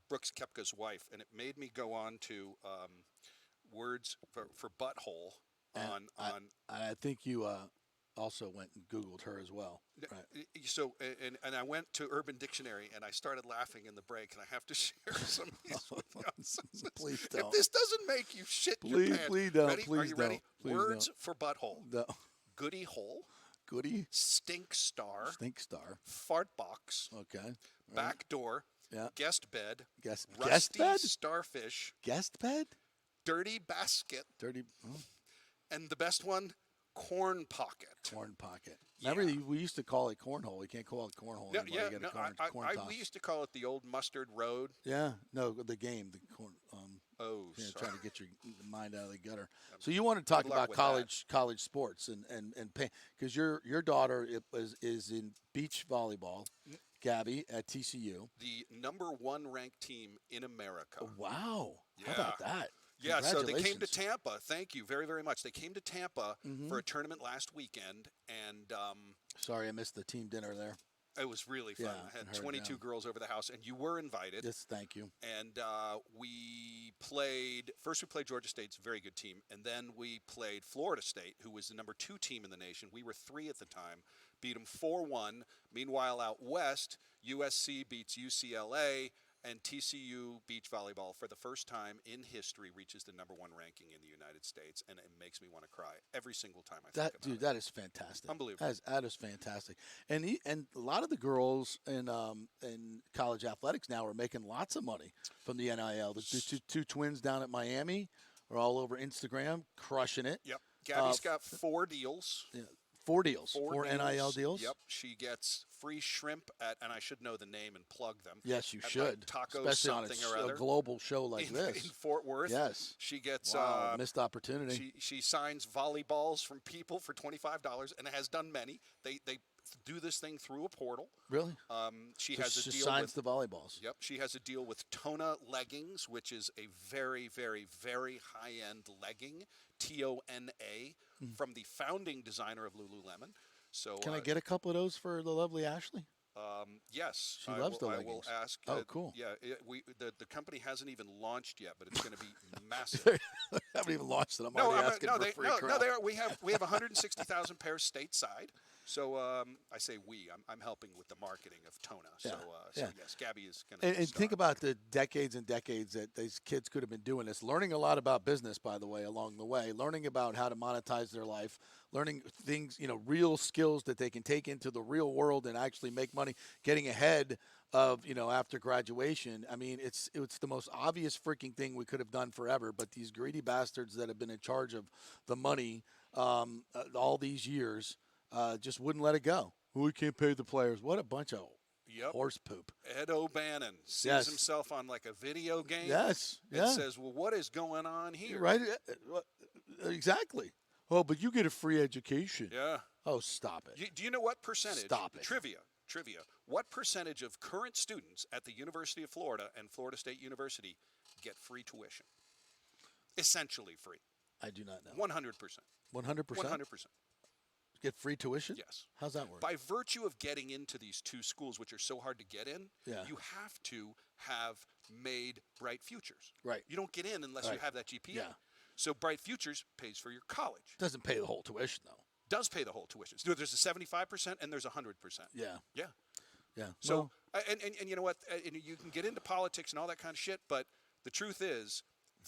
Brooks Koepka's wife, and it made me go on to words for butthole. I think you also went and Googled her as well. Right. So and I went to Urban Dictionary and I started laughing in the break, and I have to share some of these with you. Please don't. If this doesn't make you shit your pants. Please don't. Ready? Please Are you ready? don't. Please Words don't. for butthole. No. Goody hole. Goody. Stink star. Stink star. Fart box. Okay. Right. Back door. Yeah. Guest bed. Guest Rusty bed? starfish. Guest bed? Dirty basket. Dirty. And the best one, corn pocket. Corn pocket. Remember, we used to call it cornhole. You can't call it cornhole anymore. You gotta corn toss. We used to call it the old mustard road. Yeah. No, the game. The corn. Trying to get your mind out of the gutter. So you want to talk about college sports and because your daughter is in beach volleyball, Gabby at TCU. The number one ranked team in America. Wow. Yeah. How about that? Yeah, so they came to Tampa. Thank you very, very much. They came to Tampa for a tournament last weekend, and sorry, I missed the team dinner there. It was really fun. Yeah, I had 22 girls over the house, and you were invited. Yes, thank you. And we played Georgia State's a very good team, and then we played Florida State, who was the number 2 team in the nation. We were 3 at the time, beat them 4-1. Meanwhile, out west, USC beats UCLA, and TCU beach volleyball for the first time in history reaches the number 1 ranking in the United States, and it makes me want to cry every single time I think about it. That is fantastic. Unbelievable. That is fantastic. And a lot of the girls in college athletics now are making lots of money from the NIL. The two twins down at Miami are all over Instagram, crushing it. Yep. Gabby's got 4 deals. Yeah. 4 deals. 4 NIL deals? Yep. She gets free shrimp and I should know the name and plug them. Yes, you at should. Like Taco especially something on or other. A global show like this. In Fort Worth. Yes. She gets missed opportunity. She signs volleyballs from people for $25 and has done many. They do this thing through a portal. Really? She signs the volleyballs. Yep. She has a deal with Tona Leggings, which is a very, very, very high-end legging, TONA, from the founding designer of Lululemon. So can I get a couple of those for the lovely Ashley? Yes, She loves the I leggings. will ask. Oh, cool. Yeah, the company hasn't even launched yet, but it's going to be massive. They haven't even launched it. I'm already asking for free crap. They are. We have 160,000 pairs stateside. So I say we. I'm helping with the marketing of Tona. So yes, Gabby is going to. And think about the decades and decades that these kids could have been doing this, learning a lot about business, by the way, along the way, learning about how to monetize their life, learning things, real skills that they can take into the real world and actually make money, getting ahead of, after graduation. I mean, it's the most obvious freaking thing we could have done forever, but these greedy bastards that have been in charge of the money all these years just wouldn't let it go. We can't pay the players. What a bunch of horse poop. Ed O'Bannon sees himself on like a video game. Yes. And says, well, what is going on here? Right. Exactly. Oh, but you get a free education. Yeah. Oh, stop it. Do you know what percentage? Stop it. Trivia. What percentage of current students at the University of Florida and Florida State University get free tuition? Essentially free. I do not know. 100%. 100%? 100%. Get free tuition? Yes. How's that work? By virtue of getting into these two schools, which are so hard to get in, you have to have made Bright Futures. Right. You don't get in unless you have that GPA. Yeah. So Bright Futures pays for your college. Doesn't pay the whole tuition, though. Does pay the whole tuition. So there's a 75% and there's a 100%. Yeah. Yeah. Yeah. So, and you know what? And you can get into politics and all that kind of shit, but the truth is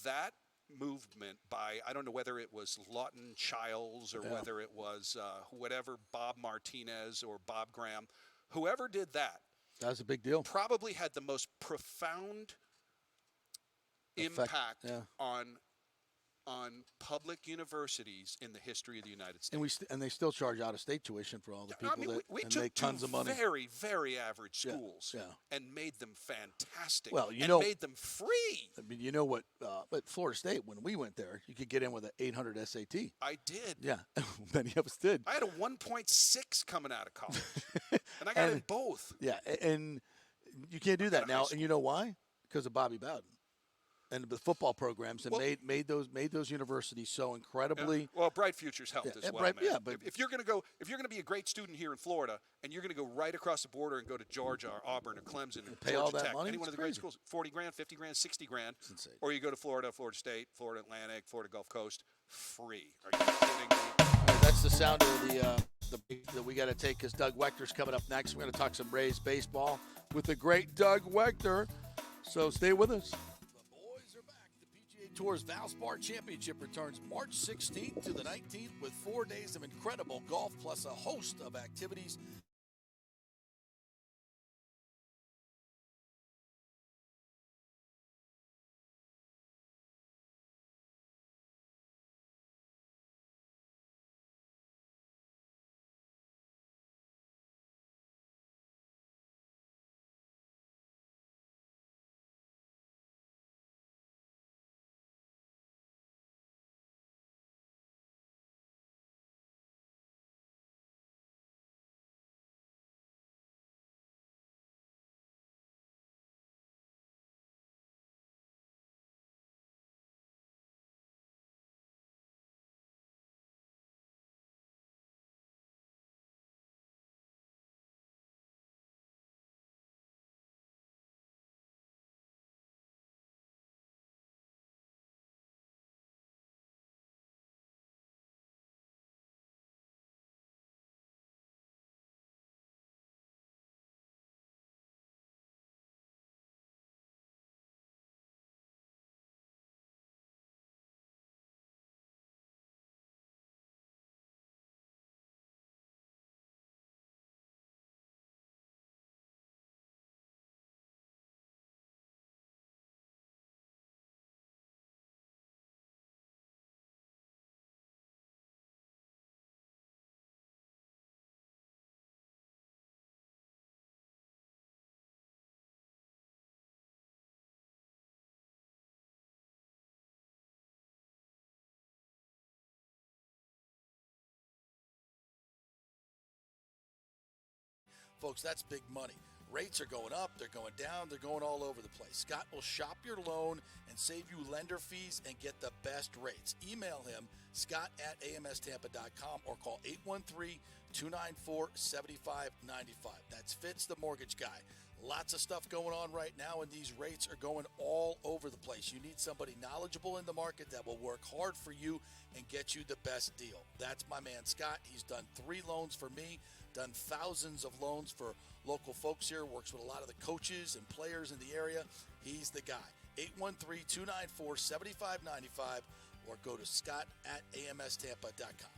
that movement by, I don't know whether it was Lawton Childs or whether it was whatever, Bob Martinez or Bob Graham, whoever did that. That was a big deal. Probably had the most profound impact on public universities in the history of the United States. And they still charge out-of-state tuition for all the people we that took make tons of money. Very, very average schools and made them fantastic. Well, made them free. I mean, you know what? But Florida State, when we went there, you could get in with an 800 SAT. I did. Yeah, many of us did. I had a 1.6 coming out of college, and I got in both. Yeah, and you can't do that now. And you know why? Because of Bobby Bowden. And the football programs and made those universities so incredibly. Well, Bright Futures helped as well, man. Yeah, but if you're going to be a great student here in Florida, and you're going to go right across the border and go to Georgia or Auburn or Clemson or pay Georgia all that Tech, money, any one of the great schools, 40 grand, 50 grand, 60 grand, or you go to Florida, Florida State, Florida Atlantic, Florida Gulf Coast, free. Are you kidding me? Right, that's the sound of the we got to take because Doug Waechter's coming up next. We're going to talk some Rays baseball with the great Doug Waechter. So stay with us. Tour's Valspar Championship returns March 16th to the 19th with 4 days of incredible golf plus a host of activities. Folks, that's big money. Rates are going up, they're going down, they're going all over the place. Scott will shop your loan and save you lender fees and get the best rates. Email him, scott@amstampa.com, or call 813-294-7595. That's Fitz, the mortgage guy. Lots of stuff going on right now, and these rates are going all over the place. You need somebody knowledgeable in the market that will work hard for you and get you the best deal. That's my man, Scott. He's done 3 loans for me, done thousands of loans for local folks here, works with a lot of the coaches and players in the area. He's the guy. 813-294-7595, or go to scott@amstampa.com.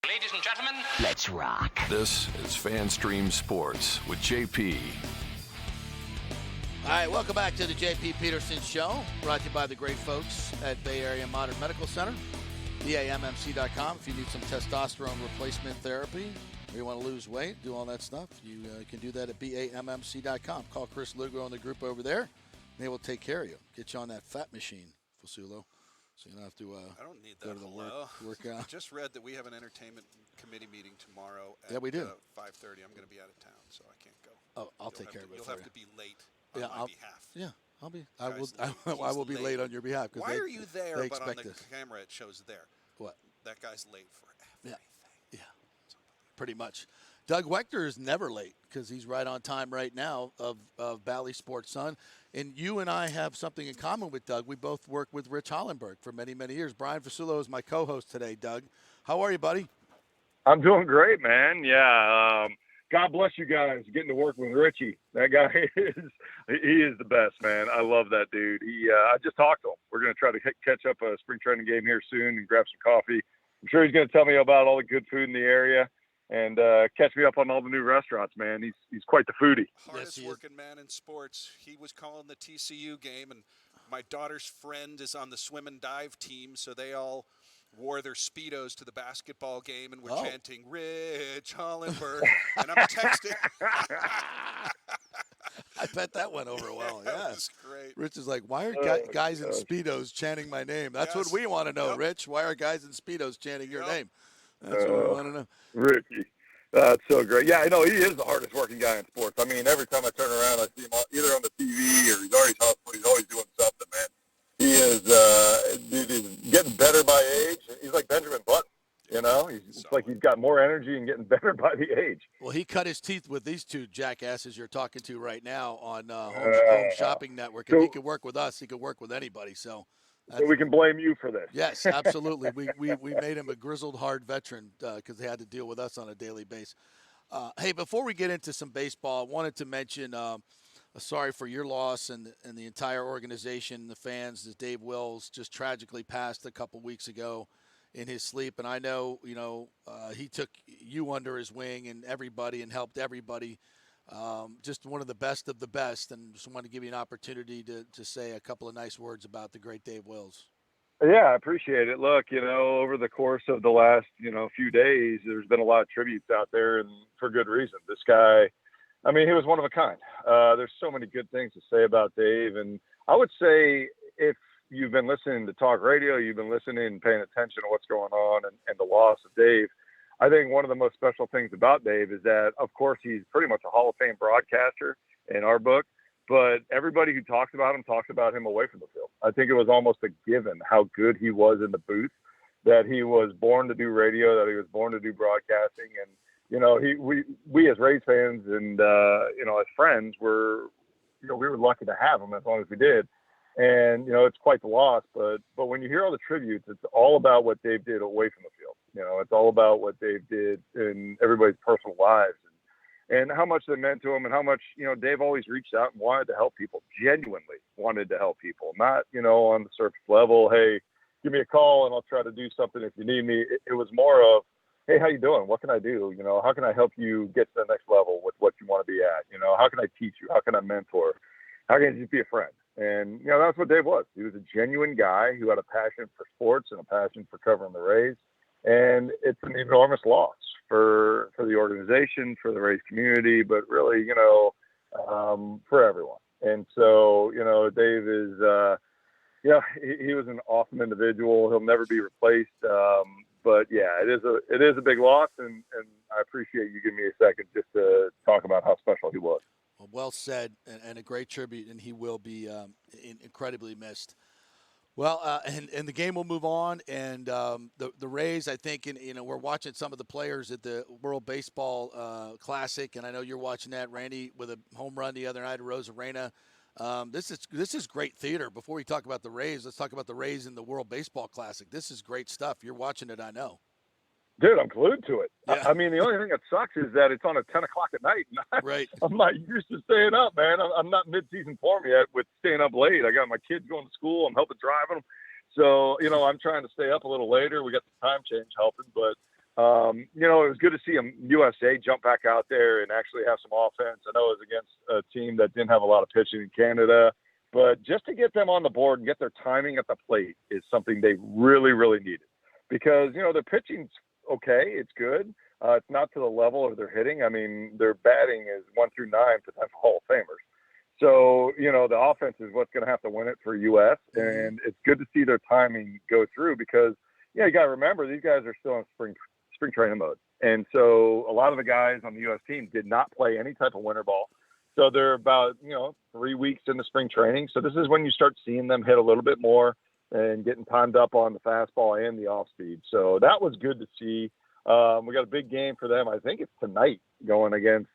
Ladies and gentlemen, Let's rock. This is FanStream Sports with JP. All right, welcome back to the JP Peterson Show, brought to you by the great folks at Bay Area Modern Medical Center, BAMMC.com. If you need some testosterone replacement therapy, or you want to lose weight, do all that stuff, you can do that at BAMMC.com. Call Chris Lugo and the group over there. They will take care of you. Get you on that fat machine, Fasulo, so you don't have to I don't need that. go to the workout. I just read that we have an entertainment committee meeting tomorrow at Yeah, we do. 5:30. I'm going to be out of town, so I can't go. Oh, I'll take care of it You'll for have you. to be late on my behalf. Yeah, I'll be. Guy's I will be late on your behalf. Why are you there, they but on expect the this. camera it shows there? What? That guy's late for everything. Yeah, pretty much. Doug Waechter is never late because he's right on time right now of Bally Sports Sun. And you and I have something in common with Doug. We both worked with Rich Hollenberg for many, many years. Brian Fasulo is my co-host today, Doug. How are you, buddy? I'm doing great, man. Yeah. God bless you guys getting to work with Richie. That guy he is the best, man. I love that dude. I just talked to him. We're going to try to catch up a spring training game here soon and grab some coffee. I'm sure he's going to tell me about all the good food in the area and catch me up on all the new restaurants, man. He's quite the foodie. Hardest working man in sports. He was calling the TCU game, and my daughter's friend is on the swim and dive team, so they all wore their Speedos to the basketball game and were chanting, Rich Hollenberg. And I'm texting. I bet that went over well. That Yeah, was great. Rich is like, why are guys in Speedos chanting my name? That's what we want to know, Rich. Why are guys in Speedos chanting your name? That's what we want to know. Richie. That's so great. Yeah, I know he is the hardest working guy in sports. I mean, every time I turn around, I see him either on the TV or he's already hustling. He's always doing something, man. He is he's getting better by age. He's like Benjamin Button, you know? It's like he's got more energy and getting better by the age. Well, he cut his teeth with these two jackasses you're talking to right now on Home Shopping Network. If he could work with us, he could work with anybody. So we can blame you for this. Yes, absolutely. we made him a grizzled, hard veteran because they had to deal with us on a daily basis. Hey, before we get into some baseball, I wanted to mention sorry for your loss and the entire organization, the fans, as Dave Wills just tragically passed a couple weeks ago in his sleep. And I know, he took you under his wing and everybody and helped everybody. Just one of the best, and just wanted to give you an opportunity to say a couple of nice words about the great Dave Wills. Yeah, I appreciate it. Look, over the course of the last, few days, there's been a lot of tributes out there, and for good reason. This guy, I mean, he was one of a kind. There's so many good things to say about Dave, and I would say if you've been listening to talk radio, you've been listening and paying attention to what's going on and the loss of Dave, I think one of the most special things about Dave is that, of course, he's pretty much a Hall of Fame broadcaster in our book, but everybody who talks about him away from the field. I think it was almost a given how good he was in the booth, that he was born to do radio, that he was born to do broadcasting. And, we as Rays fans and, as friends we were lucky to have him as long as we did. And, it's quite the loss, but when you hear all the tributes, it's all about what Dave did away from the field. It's all about what Dave did in everybody's personal lives and how much they meant to him and how much, Dave always reached out and wanted to help people, genuinely wanted to help people, not, on the surface level. Hey, give me a call and I'll try to do something if you need me. It was more of, hey, how you doing? What can I do? How can I help you get to the next level with what you want to be at? How can I teach you? How can I mentor? How can I just be a friend? And, that's what Dave was. He was a genuine guy who had a passion for sports and a passion for covering the Rays. And it's an enormous loss for the organization, for the Rays community, but really, for everyone. And so, Dave is, he was an awesome individual. He'll never be replaced. But yeah, it is a big loss, and I appreciate you giving me a second just to talk about how special he was. well said, and a great tribute, and he will be incredibly missed. Well, and the game will move on, and the Rays, I think, we're watching some of the players at the World Baseball Classic, and I know you're watching that, Randy, with a home run the other night at Rosarena. This is great theater. Before we talk about the Rays, let's talk about the Rays in the World Baseball Classic. This is great stuff. You're watching it, I know. Dude, I'm glued to it. Yeah. I mean, the only thing that sucks is that it's on at 10 o'clock at night. Right. I'm not used to staying up, man. I'm not mid-season form yet with staying up late. I got my kids going to school. I'm helping drive them. So, I'm trying to stay up a little later. We got the time change helping. But, it was good to see USA jump back out there and actually have some offense. I know it was against a team that didn't have a lot of pitching in Canada. But just to get them on the board and get their timing at the plate is something they really, really needed. Because, their pitching's okay, it's good. It's not to the level of their hitting. I mean, their batting is 1 through 9 potential Hall of Famers. So, the offense is what's going to have to win it for U.S. And it's good to see their timing go through because, you got to remember these guys are still in spring training mode. And so a lot of the guys on the U.S. team did not play any type of winter ball. So they're about, 3 weeks into spring training. So this is when you start seeing them hit a little bit more and getting timed up on the fastball and the off speed. So that was good to see. We got a big game for them. I think it's tonight going against,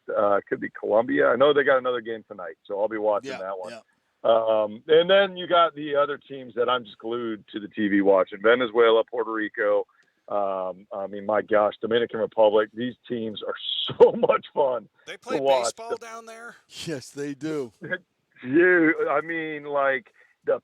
could be Colombia. I know they got another game tonight, so I'll be watching that one. Yeah. And then you got the other teams that I'm just glued to the TV watching. Venezuela, Puerto Rico. My gosh, Dominican Republic. These teams are so much fun. They play baseball down there? Yes, they do. The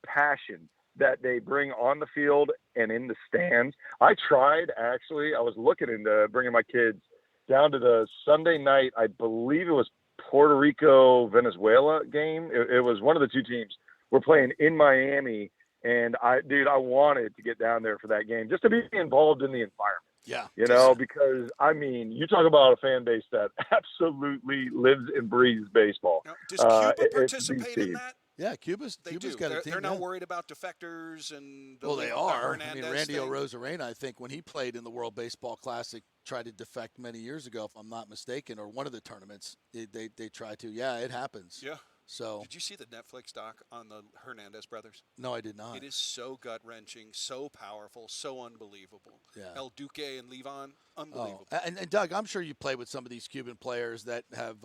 passion that they bring on the field and in the stands. I was looking into bringing my kids down to the Sunday night. I believe it was Puerto Rico, Venezuela game. It was one of the two teams we're playing in Miami. And I wanted to get down there for that game just to be involved in the environment. Yeah. Because you talk about a fan base that absolutely lives and breathes baseball. Now, does Cuba participate in that? Yeah, Cuba's got a team. They're not worried about defectors and they are. Randy Rosarena, I think, when he played in the World Baseball Classic, tried to defect many years ago, if I'm not mistaken, or one of the tournaments. They tried to. Yeah, it happens. Yeah. So, did you see the Netflix doc on the Hernandez brothers? No, I did not. It is so gut-wrenching, so powerful, so unbelievable. Yeah. El Duque and Levon, unbelievable. Oh. And Doug, I'm sure you played with some of these Cuban players that have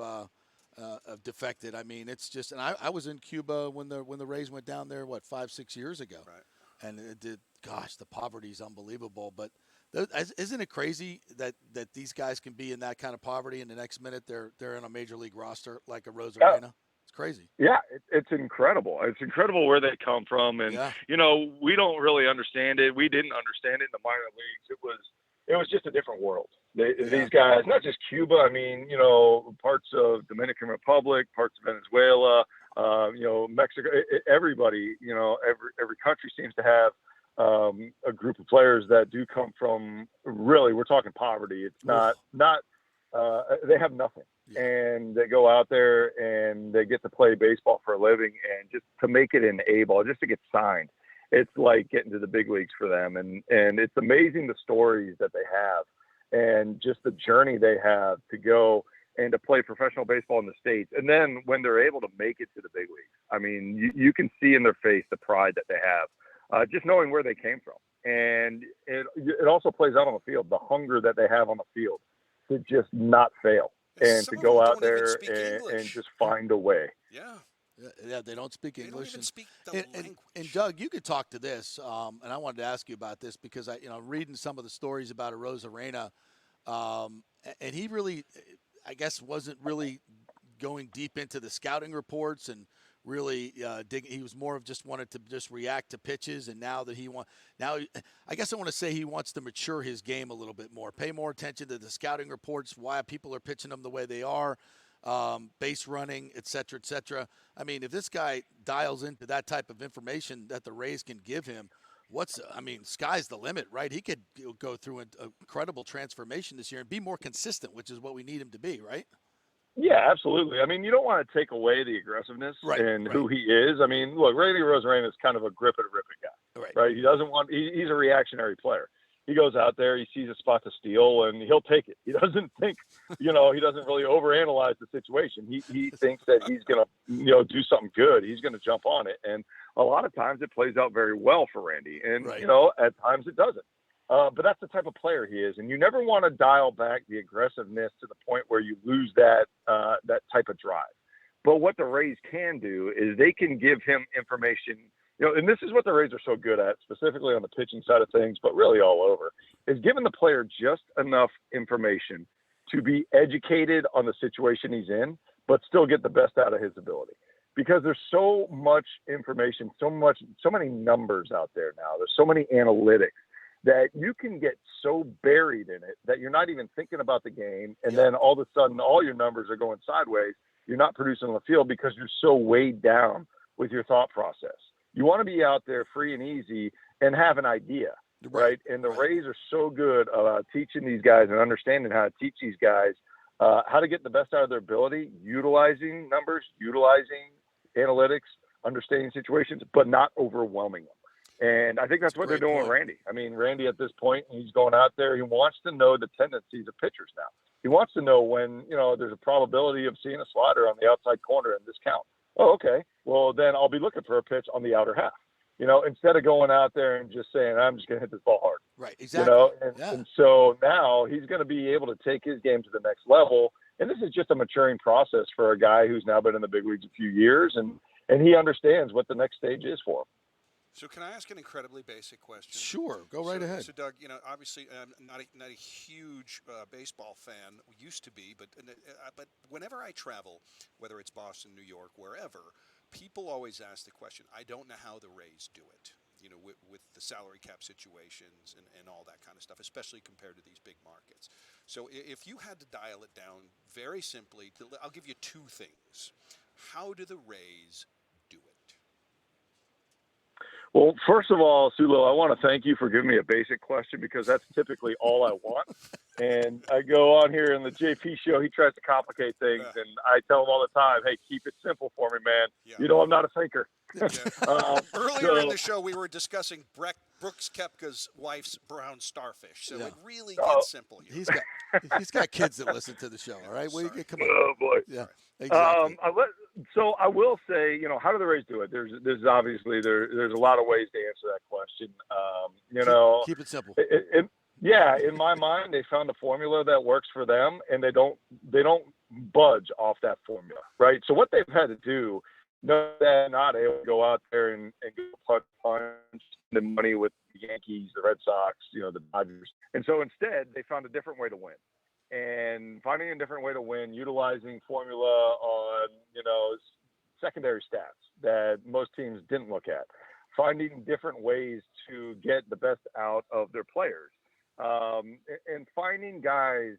defected. I mean, it's just, and I was in Cuba when the Rays went down there, 5-6 years ago, right? And the poverty is unbelievable. But isn't it crazy that these guys can be in that kind of poverty, and the next minute they're in a major league roster like a Rosarena? It's crazy. Yeah, it's incredible. It's incredible where they come from, and we don't really understand it. We didn't understand it in the minor leagues. It was just a different world. These guys, not just Cuba. I mean, parts of Dominican Republic, parts of Venezuela, Mexico. Everybody, every country seems to have a group of players that do come from. Really, we're talking poverty. It's not. They have nothing. Yeah. And they go out there and they get to play baseball for a living, and just to make it in A-ball, just to get signed, it's like getting to the big leagues for them. And it's amazing the stories that they have and just the journey they have to go and to play professional baseball in the States. And then when they're able to make it to the big leagues, I mean, you can see in their face the pride that they have, just knowing where they came from. And it also plays out on the field, the hunger that they have on the field to just not fail. And to go out there and just find a way. Yeah, they don't speak English. They don't even speak the language. And Doug, you could talk to this, and I wanted to ask you about this because reading some of the stories about Rosarena, and he really, I guess, wasn't really going deep into the scouting reports and really he was more of just wanted to just react to pitches. And now that I guess I want to say he wants to mature his game a little bit more, pay more attention to the scouting reports, why people are pitching them the way they are, base running, et cetera, et cetera. I mean, if this guy dials into that type of information that the Rays can give him, sky's the limit, right? He could go through an incredible transformation this year and be more consistent, which is what we need him to be, right? Yeah, absolutely. I mean, you don't want to take away the aggressiveness who he is. I mean, look, Randy Rosarena is kind of a grip it or rip it guy, right? He doesn't want. He's a reactionary player. He goes out there, he sees a spot to steal, and he'll take it. He doesn't think, he doesn't really overanalyze the situation. He thinks that he's going to, do something good. He's going to jump on it. And a lot of times it plays out very well for Randy. And, Right. at times it doesn't. But that's the type of player he is. And you never want to dial back the aggressiveness to the point where you lose that type of drive. But what the Rays can do is they can give him information, and this is what the Rays are so good at, specifically on the pitching side of things, but really all over, is giving the player just enough information to be educated on the situation he's in, but still get the best out of his ability. Because there's so much information, so many numbers out there now. There's so many analytics that you can get so buried in it that you're not even thinking about the game. And then all of a sudden, all your numbers are going sideways. You're not producing on the field because you're so weighed down with your thought process. You want to be out there free and easy and have an idea, right? And the Rays are so good about teaching these guys and understanding how to teach these guys how to get the best out of their ability, utilizing numbers, utilizing analytics, understanding situations, but not overwhelming them. And I think that's what they're doing with Randy. I mean, Randy at this point, he's going out there. He wants to know the tendencies of pitchers now. He wants to know when, there's a probability of seeing a slider on the outside corner in this count. Oh, okay. Well, then I'll be looking for a pitch on the outer half, instead of going out there and just saying, I'm just going to hit this ball hard. Right. Exactly. And so now he's going to be able to take his game to the next level. And this is just a maturing process for a guy who's now been in the big leagues a few years, and he understands what the next stage is for him. So can I ask an incredibly basic question? Sure, go right ahead. So Doug, obviously I'm not a huge baseball fan. We used to be, but whenever I travel, whether it's Boston, New York, wherever, people always ask the question. I don't know how the Rays do it. With the salary cap situations and all that kind of stuff, especially compared to these big markets. So if you had to dial it down very simply, I'll give you two things. How do the Rays do it? Well, first of all, Fasulo, I want to thank you for giving me a basic question because that's typically all I want. And I go on here in the JP show, he tries to complicate things, and I tell him all the time, hey, keep it simple for me, man. Yeah. I'm not a thinker. Earlier in the show, we were discussing Brooks Koepka's wife's brown starfish, so it really gets simple here. He's got kids that listen to the show, all right? Come on. Oh, boy. Yeah, exactly. So I will say, how do the Rays do it? There's obviously there's a lot of ways to answer that question. Keep it simple. In my mind, they found a formula that works for them, and they don't budge off that formula, right? So what they've had to do, they're not able to go out there and go punch the money with the Yankees, the Red Sox, the Dodgers, and so instead they found a different way to win. And finding a different way to win, utilizing formula on, secondary stats that most teams didn't look at, finding different ways to get the best out of their players, and finding guys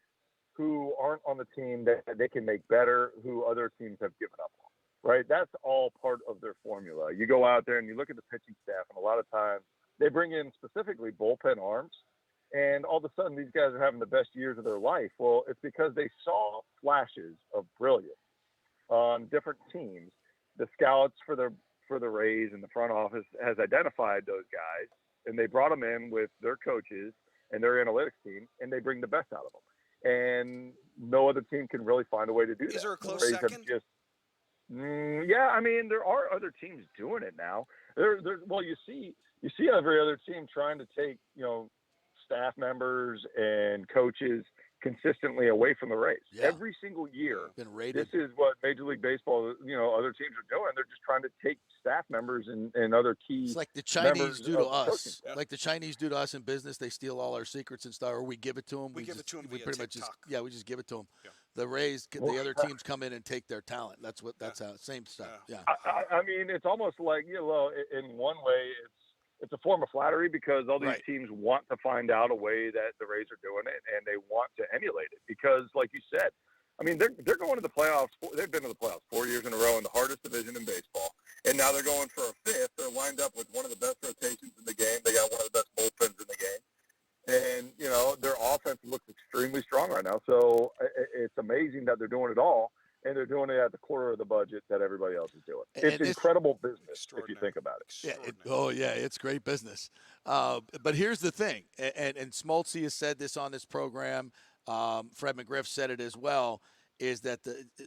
who aren't on the team that they can make better, who other teams have given up on, right? That's all part of their formula. You go out there and you look at the pitching staff, and a lot of times they bring in specifically bullpen arms, and all of a sudden these guys are having the best years of their life. Well, it's because they saw flashes of brilliance on different teams. The scouts for the Rays and the front office has identified those guys, and they brought them in with their coaches and their analytics team, and they bring the best out of them. And no other team can really find a way to do that. Is there a close second? There are other teams doing it now. You see every other team trying to take, staff members and coaches consistently away from the Rays. Yeah. Every single year, been rated. This is what Major League Baseball, other teams are doing. They're just trying to take staff members and other key. It's like the Chinese do to us. Yeah. Like the Chinese do to us in business. They steal all our secrets and stuff, or we give it to them. We give it to them. We pretty much we just give it to them. Yeah. The Rays, the other teams come in and take their talent. That's how same stuff. Yeah. It's almost like in one way it's a form of flattery because all these teams want to find out a way that the Rays are doing it, and they want to emulate it because, like you said, they're going to the playoffs. They've been to the playoffs 4 years in a row in the hardest division in baseball, and now they're going for a fifth. They're lined up with one of the best rotations in the game. They got one of the best bullpens in the game, and their offense looks extremely strong right now. So it's amazing that they're doing it all. and they're doing it at the quarter of the budget that everybody else is doing. And It's this, incredible business if you think about it. Yeah, it's great business. But here's the thing, and Smoltzy has said this on this program. Fred McGriff said it as well. Is that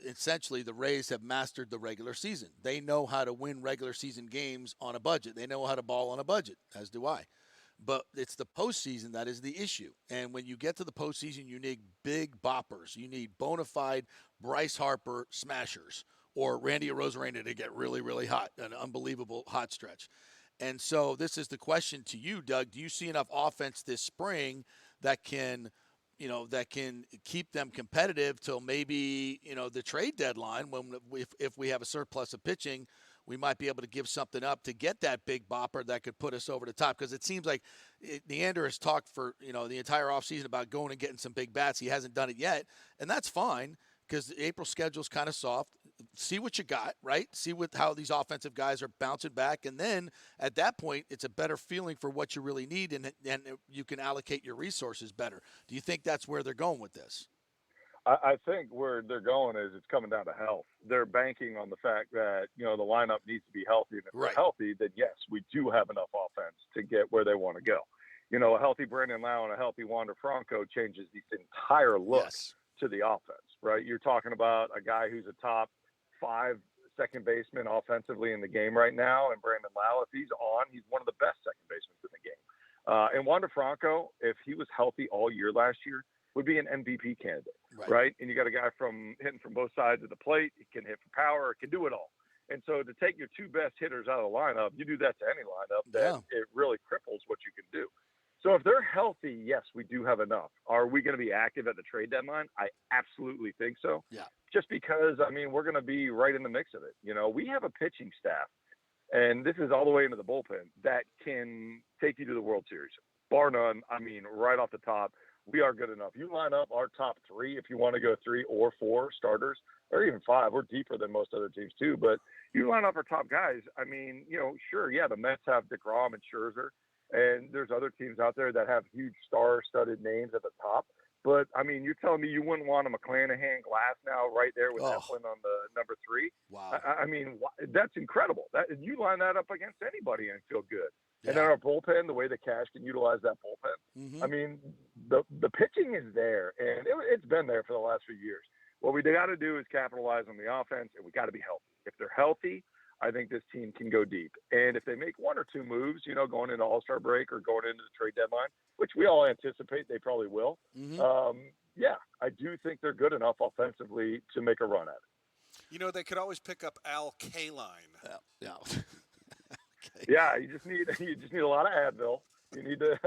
essentially the Rays have mastered the regular season. They know how to win regular season games on a budget. They know how to ball on a budget, as do I. But it's the postseason that is the issue. And when you get to the postseason, you need big boppers. You need bona fide Bryce Harper smashers or Randy Arozarena to get really, really hot, an unbelievable hot stretch. And so this is the question to you, Doug. Do you see enough offense this spring that can – that can keep them competitive till maybe, the trade deadline when if we have a surplus of pitching, we might be able to give something up to get that big bopper that could put us over the top. Because it seems like Neander has talked for, the entire offseason about going and getting some big bats. He hasn't done it yet, and that's fine because the April schedule is kind of soft. See what you got, right? See how these offensive guys are bouncing back. And then at that point, it's a better feeling for what you really need, and you can allocate your resources better. Do you think that's where they're going with this? I think where they're going is it's coming down to health. They're banking on the fact that, the lineup needs to be healthy. And if they're healthy, then yes, we do have enough offense to get where they want to go. A healthy Brandon Lau and a healthy Wander Franco changes the entire look to the offense, right? You're talking about a guy who's a top 5 second baseman offensively in the game right now. And Brandon Lau, if he's on, he's one of the best second basemen in the game. And Wander Franco, if he was healthy all year last year, would be an MVP candidate, right? And you got a guy hitting from both sides of the plate. He can hit for power, can do it all. And so to take your 2 best hitters out of the lineup, you do that to any lineup, then it really cripples what you can do. So if they're healthy, yes, we do have enough. Are we going to be active at the trade deadline? I absolutely think so. Yeah. Just because, we're going to be right in the mix of it. We have a pitching staff, and this is all the way into the bullpen, that can take you to the World Series. Bar none, right off the top, we are good enough. You line up our top 3, if you want to go 3 or 4 starters, or even 5. We're deeper than most other teams too, but you line up our top guys. Sure, the Mets have DeGrom and Scherzer, and there's other teams out there that have huge star-studded names at the top. But, you're telling me you wouldn't want a McClanahan Glass now right there with Eflin on the number 3? Wow. That's incredible. You line that up against anybody and feel good. Yeah. And then our bullpen, the way the Cash can utilize that bullpen. The pitching is there, and it's been there for the last few years. What we got to do is capitalize on the offense, and we got to be healthy. If they're healthy, I think this team can go deep. And if they make 1 or 2 moves, going into All-Star break or going into the trade deadline, which we all anticipate they probably will, I do think they're good enough offensively to make a run at it. They could always pick up Al Kaline. Yeah. Okay. Yeah, you just need a lot of Advil. You need to.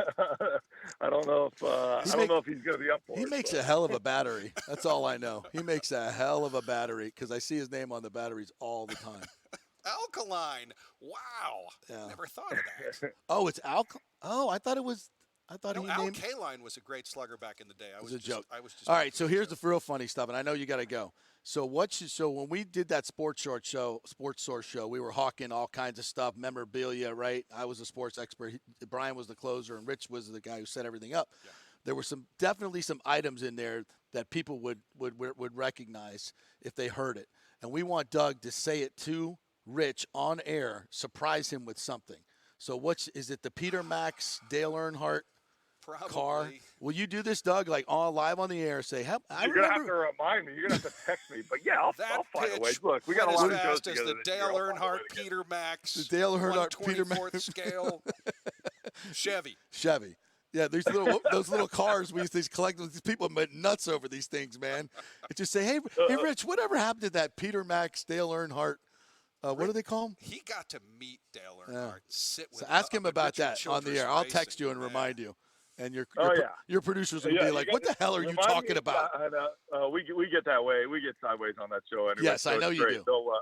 I don't know if he's going to be up for it. He makes a hell of a battery. That's all I know. He makes a hell of a battery because I see his name on the batteries all the time. Alkaline. Wow. Yeah. Never thought of that. Oh, it's Alkaline. Oh, I thought it was. Al Kaline was a great slugger back in the day. It was a joke. All right, so here's the real funny stuff, and I know you got to go. So when we did that Sports Source show, we were hawking all kinds of stuff, memorabilia, right? I was a sports expert. Brian was the closer, and Rich was the guy who set everything up. Yeah. There were definitely some items in there that people would recognize if they heard it, and we want Doug to say it to Rich on air, surprise him with something. So is it the Peter Max Dale Earnhardt car? Will you do this, Doug? Like live on the air? Say, you're gonna have to remind me. You're gonna have to text me. But yeah, I'll find a way. Look, we got a lot of shows together. The Dale Earnhardt Peter Max. The Dale Earnhardt Peter Max scale. Chevy. Yeah, those little cars we used to collect. These people went nuts over these things, man. And just say, hey, Rich, whatever happened to that Peter Max Dale Earnhardt? What do they call him? He got to meet Dale Earnhardt. Sit with. So ask him about that on the air. I'll text you and remind you. And your producers will be like, "What the hell are you talking about?" We get that way. We get sideways on that show anyway. Yes, I know you do. So,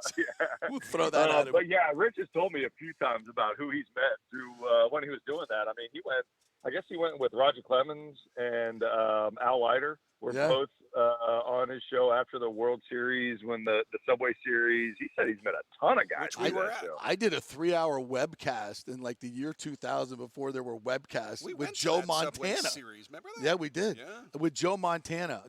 we'll throw that at him. But yeah, Rich has told me a few times about who he's met through when he was doing that. He went with Roger Clemens and Al Leiter. Were both on his show after the World Series, when the Subway Series, he said he's met a ton of guys. Which we were at. I did a 3-hour webcast in like the year 2000 before there were webcasts with Joe Montana. Series. Remember that? Yeah, we did. Yeah. With Joe Montana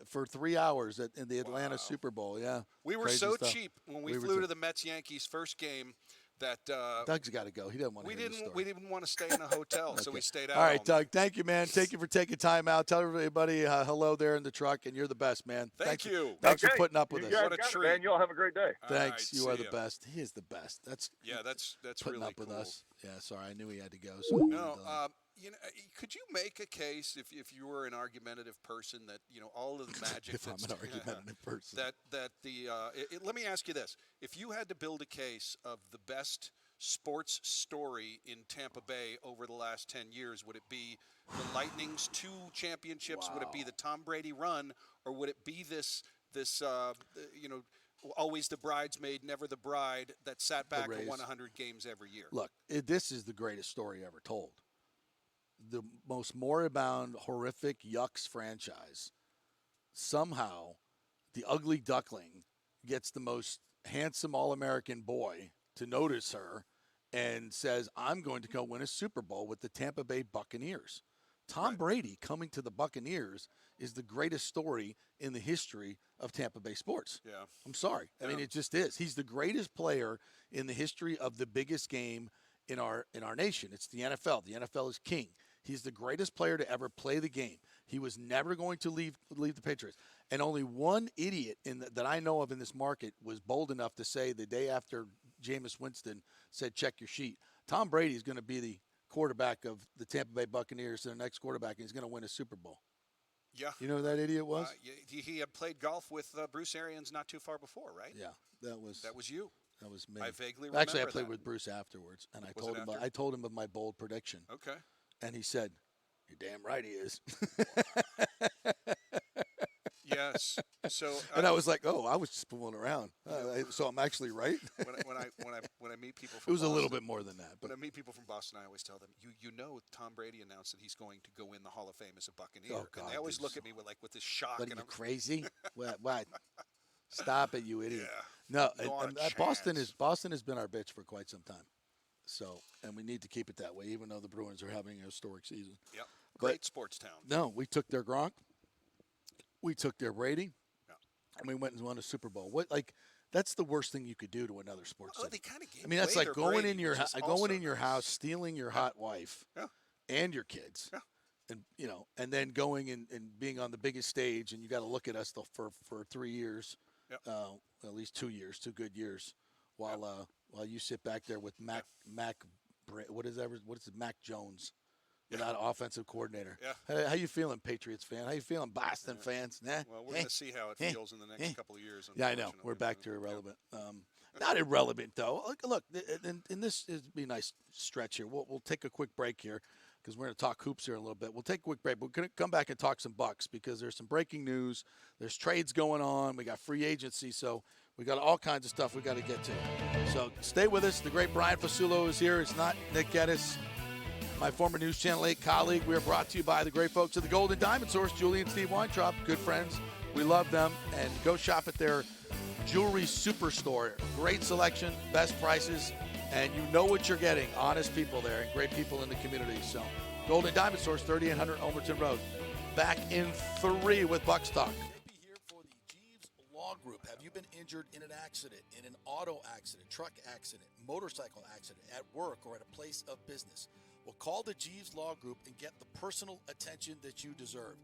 for 3 hours in the Atlanta Super Bowl. Yeah. We were so cheap when we flew to the Mets-Yankees first game that Doug's got to go. He didn't want to hear the story. We didn't want to stay in a hotel, so we stayed out. All right, Doug, thank you, man. Thank you for taking time out. Tell everybody hello there in the truck, and you're the best, man. Thank you. Thanks for putting up with us. What a treat. Man, you all have a great day. Thanks. Right, you are the best. He is the best. That's putting really up cool. with us. Yeah, sorry. I knew he had to go. So could you make a case if you were an argumentative person that all of the magic? If I'm an argumentative person, let me ask you this: if you had to build a case of the best sports story in Tampa Bay over the last 10 years, would it be the Lightning's 2 championships? Wow. Would it be the Tom Brady run, or would it be this always the bridesmaid, never the bride that sat back and won 100 games every year? Look, this is the greatest story ever told. The most moribund, horrific Yucks franchise. Somehow, the ugly duckling gets the most handsome All-American boy to notice her and says, I'm going to go win a Super Bowl with the Tampa Bay Buccaneers. Tom Brady coming to the Buccaneers is the greatest story in the history of Tampa Bay sports. Yeah. I'm sorry. I mean, it just is. He's the greatest player in the history of the biggest game in our nation. It's the NFL. The NFL is king. He's the greatest player to ever play the game. He was never going to leave the Patriots. And only one idiot that I know of in this market was bold enough to say the day after Jameis Winston said, check your sheet, Tom Brady is going to be the quarterback of the Tampa Bay Buccaneers and the next quarterback, and he's going to win a Super Bowl. Yeah. You know who that idiot was? He had played golf with Bruce Arians not too far before, right? Yeah. That was you. That was me. I vaguely remember Actually, I played with Bruce afterwards, and I told him of my bold prediction. Okay. And he said, you're damn right he is. Yes. So and I was like, oh, I was just fooling around. So I'm actually right. when I meet people from it was Boston, a little bit more than that. But when I meet people from Boston, I always tell them, Tom Brady announced that he's going to go in the Hall of Fame as a Buccaneer. Oh, God, and they always look at me with this shock. What, are you crazy? What? Stop it, you idiot. Yeah. No, Boston has been our bitch for quite some time. So, and we need to keep it that way, even though the Bruins are having a historic season. Yep. Great sports town. No, we took their Gronk. We took their Brady. Yeah. And we went and won a Super Bowl. That's the worst thing you could do to another sports team. They kind of gave that's like going Brady, in your house, stealing your hot wife and your kids. Yeah. And and then going and being on the biggest stage, and you got to look at us for 3 years, at least 2 years, 2 good years, while you sit back there with Mac Jones, without an offensive coordinator. Yeah. How you feeling, Patriots fan? How you feeling, Boston fans? Nah. Well, we're going to see how it feels in the next couple of years. Yeah, I know. We're back to irrelevant. Not irrelevant though. Look, and this would be a nice stretch here. We'll take a quick break here because we're going to talk hoops here in a little bit. We'll take a quick break. We're going to come back and talk some Bucks because there's some breaking news. There's trades going on. We got free agency, so we got all kinds of stuff we got to get to. So stay with us. The great Brian Fasulo is here. It's not Nick Geddes, my former News Channel 8 colleague. We are brought to you by the great folks at the Golden Diamond Source, Julie and Steve Weintraub, good friends. We love them. And go shop at their jewelry superstore. Great selection, best prices, and you know what you're getting. Honest people there and great people in the community. So Golden Diamond Source, 3800 Overton Road. Back in 3 with Bucks Talk. JP here for the Jeeves Law Group. Have you been injured in an accident, in an auto accident, truck accident, motorcycle accident, at work, or at a place of business? Well, call the Jeeves Law Group and get the personal attention that you deserve.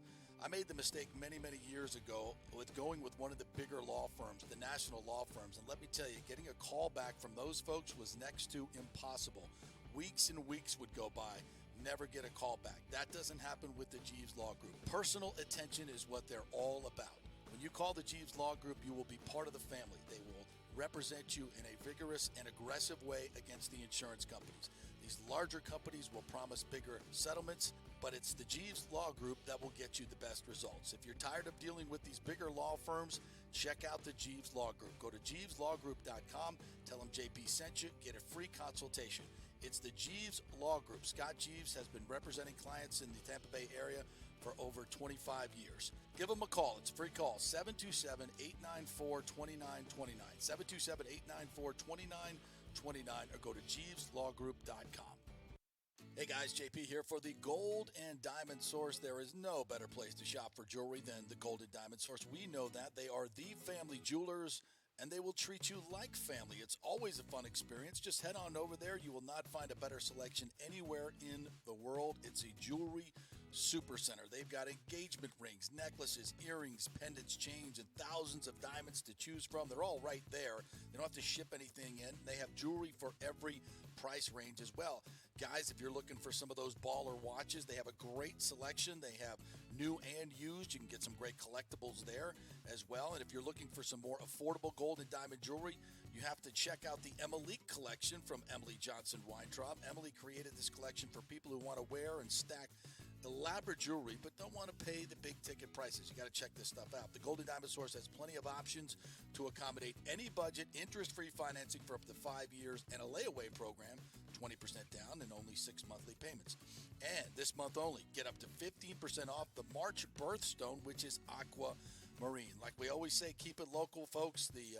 I made the mistake many, many years ago with going with one of the bigger law firms, the national law firms. And let me tell you, getting a call back from those folks was next to impossible. Weeks and weeks would go by, never get a call back. That doesn't happen with the Jeeves Law Group. Personal attention is what they're all about. When you call the Jeeves Law Group, you will be part of the family. They will represent you in a vigorous and aggressive way against the insurance companies. These larger companies will promise bigger settlements, but it's the Jeeves Law Group that will get you the best results. If you're tired of dealing with these bigger law firms, check out the Jeeves Law Group. Go to JeevesLawGroup.com, tell them JP sent you, get a free consultation. It's the Jeeves Law Group. Scott Jeeves has been representing clients in the Tampa Bay area for over 25 years. Give them a call. It's a free call, 727-894-2929, 727-894-2929, or go to JeevesLawGroup.com. Hey guys, JP here for the Gold and Diamond Source. There is no better place to shop for jewelry than the Gold and Diamond Source. We know that. They are the family jewelers, and they will treat you like family. It's always a fun experience. Just head on over there. You will not find a better selection anywhere in the world. It's a jewelry super center. They've got engagement rings, necklaces, earrings, pendants, chains, and thousands of diamonds to choose from. They're all right there. They don't have to ship anything in. They have jewelry for every price range as well. Guys, if you're looking for some of those baller watches, they have a great selection. They have new and used. You can get some great collectibles there as well. And if you're looking for some more affordable gold and diamond jewelry, you have to check out the Emily collection from Emily Johnson Weintraub. Emily created this collection for people who want to wear and stack elaborate jewelry but don't want to pay the big ticket prices. You got to check this stuff out. The Golden Diamond Source has plenty of options to accommodate any budget, interest-free financing for up to 5 years, and a layaway program, 20% down and only 6 monthly payments. And this month only, get up to 15% off the March birthstone, which is aquamarine. Like we always say, keep it local, folks. The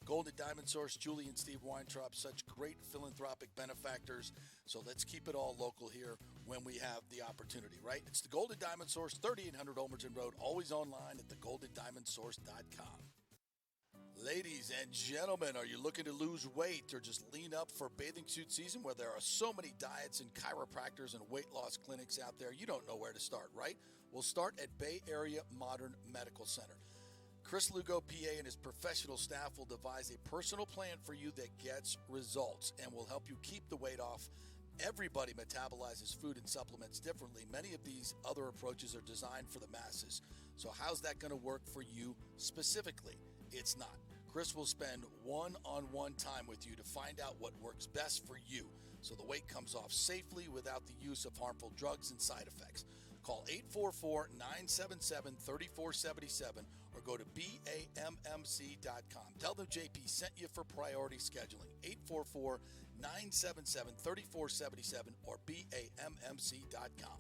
Golden Diamond Source, Julie and Steve Weintraub, such great philanthropic benefactors. So let's keep it all local here when we have the opportunity, right? It's the Golden Diamond Source, 3800 Olmerton Road, always online at thegoldendiamondsource.com. Ladies and gentlemen, are you looking to lose weight or just lean up for bathing suit season where there are so many diets and chiropractors and weight loss clinics out there? You don't know where to start, right? We'll start at Bay Area Modern Medical Center. Chris Lugo, PA, and his professional staff will devise a personal plan for you that gets results and will help you keep the weight off. Everybody metabolizes food and supplements differently. Many of these other approaches are designed for the masses. So how's that going to work for you specifically? It's not. Chris will spend one-on-one time with you to find out what works best for you so the weight comes off safely without the use of harmful drugs and side effects. Call 844-977-3477 or go to BAMMC.com. Tell them JP sent you for priority scheduling. 844-977-3477 or BAMMC.com.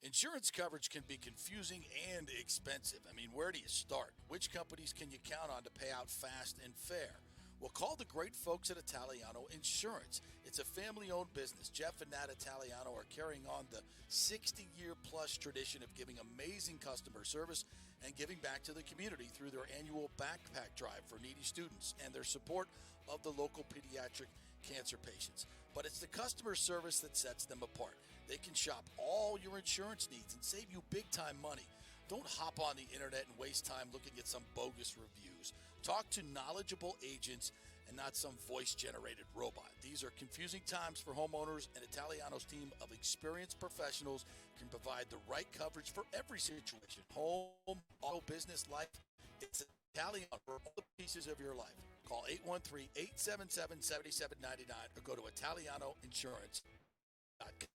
Insurance coverage can be confusing and expensive. I mean, where do you start? Which companies can you count on to pay out fast and fair? Well, call the great folks at Italiano Insurance. It's a family-owned business. Jeff and Nat Italiano are carrying on the 60-year-plus tradition of giving amazing customer service and giving back to the community through their annual backpack drive for needy students and their support of the local pediatric cancer patients. But it's the customer service that sets them apart. They can shop all your insurance needs and save you big-time money. Don't hop on the internet and waste time looking at some bogus reviews. Talk to knowledgeable agents and not some voice-generated robot. These are confusing times for homeowners, and Italiano's team of experienced professionals can provide the right coverage for every situation. Home, auto, business, life. It's Italiano for all the pieces of your life. Call 813-877-7799 or go to ItalianoInsurance.com.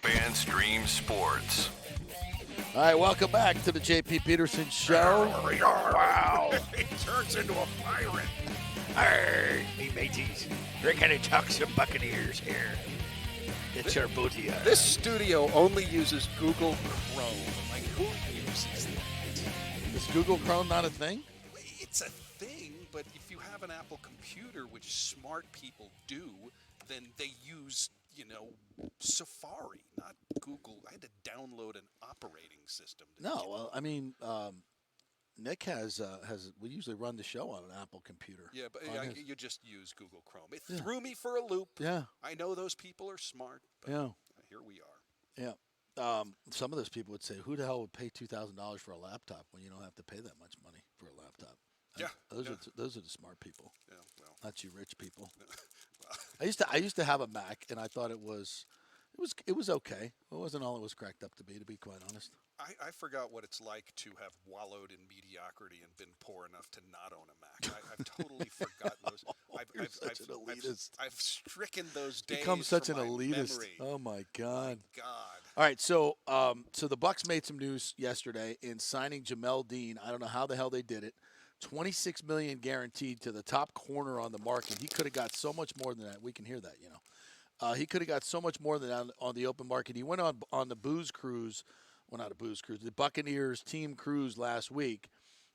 Fanstream Sports. All right, welcome back to the JP Peterson Show. Wow. He turns into a pirate. Hey, mateys. We're going to talk some Buccaneers here. It's our booty. This studio only uses Google Chrome. Like, who uses that? Is Google Chrome not a thing? It's a thing, but if you have an Apple computer, which smart people do, then they use, Safari, not Google. I had to download an operating system. Well, I mean, Nick has we usually run the show on an Apple computer. Yeah, but you just use Google Chrome. It threw me for a loop. Yeah. I know those people are smart, but here we are. Yeah. Some of those people would say, who the hell would pay $2,000 for a laptop when you don't have to pay that much money for a laptop? Those are the smart people. Yeah, well, not you rich people. I used to have a Mac, and I thought it was okay. It wasn't all it was cracked up to be quite honest. I forgot what it's like to have wallowed in mediocrity and been poor enough to not own a Mac. I've totally forgotten those. You're such an elitist. I've stricken those days. Become such an elitist. Memory. Oh my God. My God. All right, so the Bucs made some news yesterday in signing Jamel Dean. I don't know how the hell they did it. $26 million guaranteed to the top corner on the market. He could have got so much more than that. We can hear that, He could have got so much more than on the open market. He went on the booze cruise, well, not a booze cruise, the Buccaneers team cruise last week.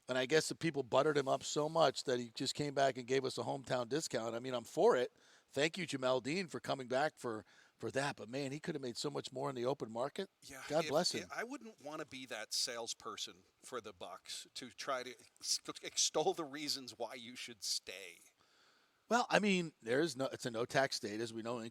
And I guess the people buttered him up so much that he just came back and gave us a hometown discount. I mean, I'm for it. Thank you, Jamel Dean, for coming back for that. But, man, he could have made so much more in the open market. Yeah, God bless him. I wouldn't want to be that salesperson for the Bucs to try to extol the reasons why you should stay. Well, I mean, it's a no-tax state, as we know,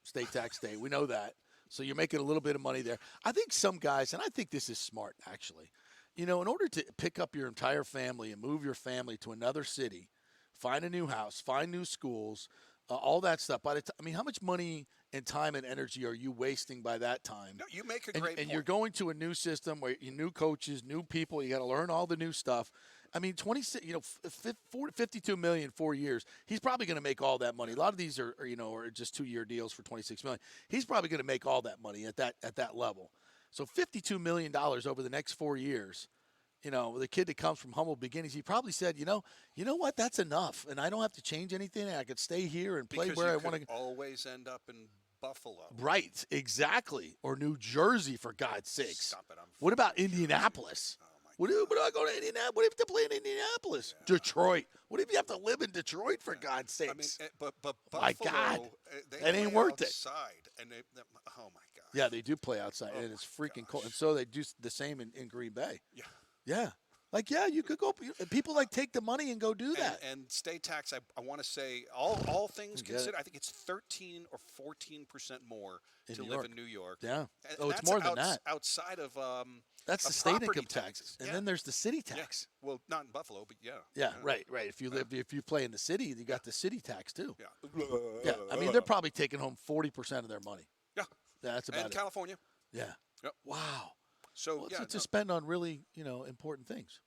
state tax state. We know that. So you're making a little bit of money there. I think some guys, and I think this is smart, actually, in order to pick up your entire family and move your family to another city, find a new house, find new schools, all that stuff. How much money and time and energy are you wasting by that time? No, you make a great point. And you're going to a new system where new coaches, new people, you got to learn all the new stuff. I mean, 52 million, 4 years. He's probably going to make all that money. A lot of these are just 2-year deals for 26 million. He's probably going to make all that money at that level. So $52 million over the next 4 years. The kid that comes from humble beginnings, he probably said, you know what, that's enough, and I don't have to change anything. I could stay here and play where I want to. Always end up in Buffalo. Right, exactly, or New Jersey, for God's sakes. Stop it! What about Indianapolis? What do I go to Indianapolis? What if you have to play in Indianapolis? Yeah. Detroit. What if you have to live in Detroit, for God's sakes? I mean, but Buffalo, my God, that ain't worth outside, it. And oh my God. Yeah, they do play outside, and it's freaking cold. And so they do the same in Green Bay. Yeah. Yeah. You could go. People take the money and go do that. And state tax, I want to say, all things considered, I think it's 13 or 14% more to live in New York. Yeah. And it's more than that. Outside of that's the state income tax, and then there's the city tax. Yeah. Well, not in Buffalo, but yeah. Yeah, right. If you play in the city, you got the city tax too. Yeah. Yeah. I mean, they're probably taking home 40% of their money. Yeah. That's about it. And California. Yeah. Yep. Wow. So to spend on really important things.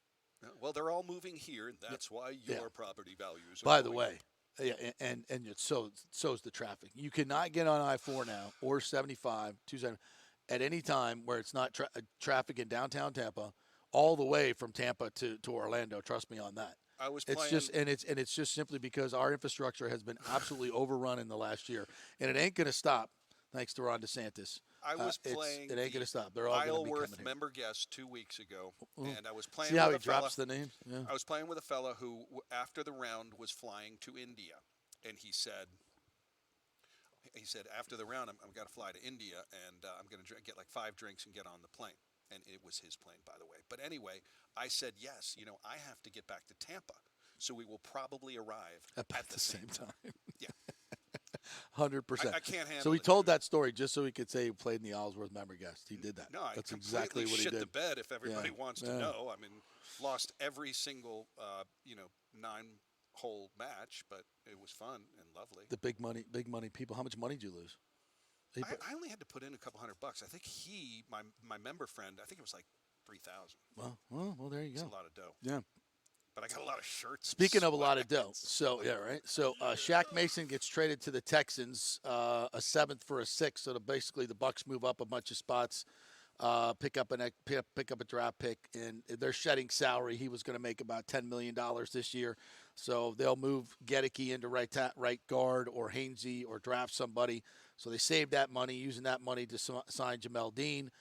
Well, they're all moving here, and that's why your property values are By the way, and so's the traffic. You cannot get on I-4 now or 75, 270 at any time where it's not traffic in downtown Tampa, all the way from Tampa to Orlando. Trust me on that. It's just simply because our infrastructure has been absolutely overrun in the last year, and it ain't going to stop. Thanks to Ron DeSantis. I was playing. It ain't going to stop. They're all going to be coming here. member guest 2 weeks ago, and I was playing. See how with he drops the names? Yeah. I was playing with a fella who, after the round, was flying to India, and he said, after the round, I'm going to fly to India, and I'm going to get like 5 drinks and get on the plane. And it was his plane, by the way. But anyway, I said, yes, I have to get back to Tampa, so we will probably arrive at the same time. Yeah. 100%. I can't handle it. So he told that story just so he could say he played in the Owlsworth member guest. He did that. No, that's exactly what he did. Shit the bed if everybody wants to know. I mean, lost every single 9-hole match, but it was fun and lovely. The big money people. How much money did you lose? I only had to put in a couple $100. I think my member friend, I think it was like $3,000. Well, there you go. It's a lot of dough. Yeah. But I got a lot of shirts. Speaking of a lot of dough, so yeah, right. So Shaq Mason gets traded to the Texans, a 7th for a 6th. So basically, the Bucs move up a bunch of spots, pick up a draft pick, and they're shedding salary. He was going to make about $10 million this year, so they'll move Gedeke into right guard or Hainsey or draft somebody. So they saved that money, using that money to sign Jamel Dean.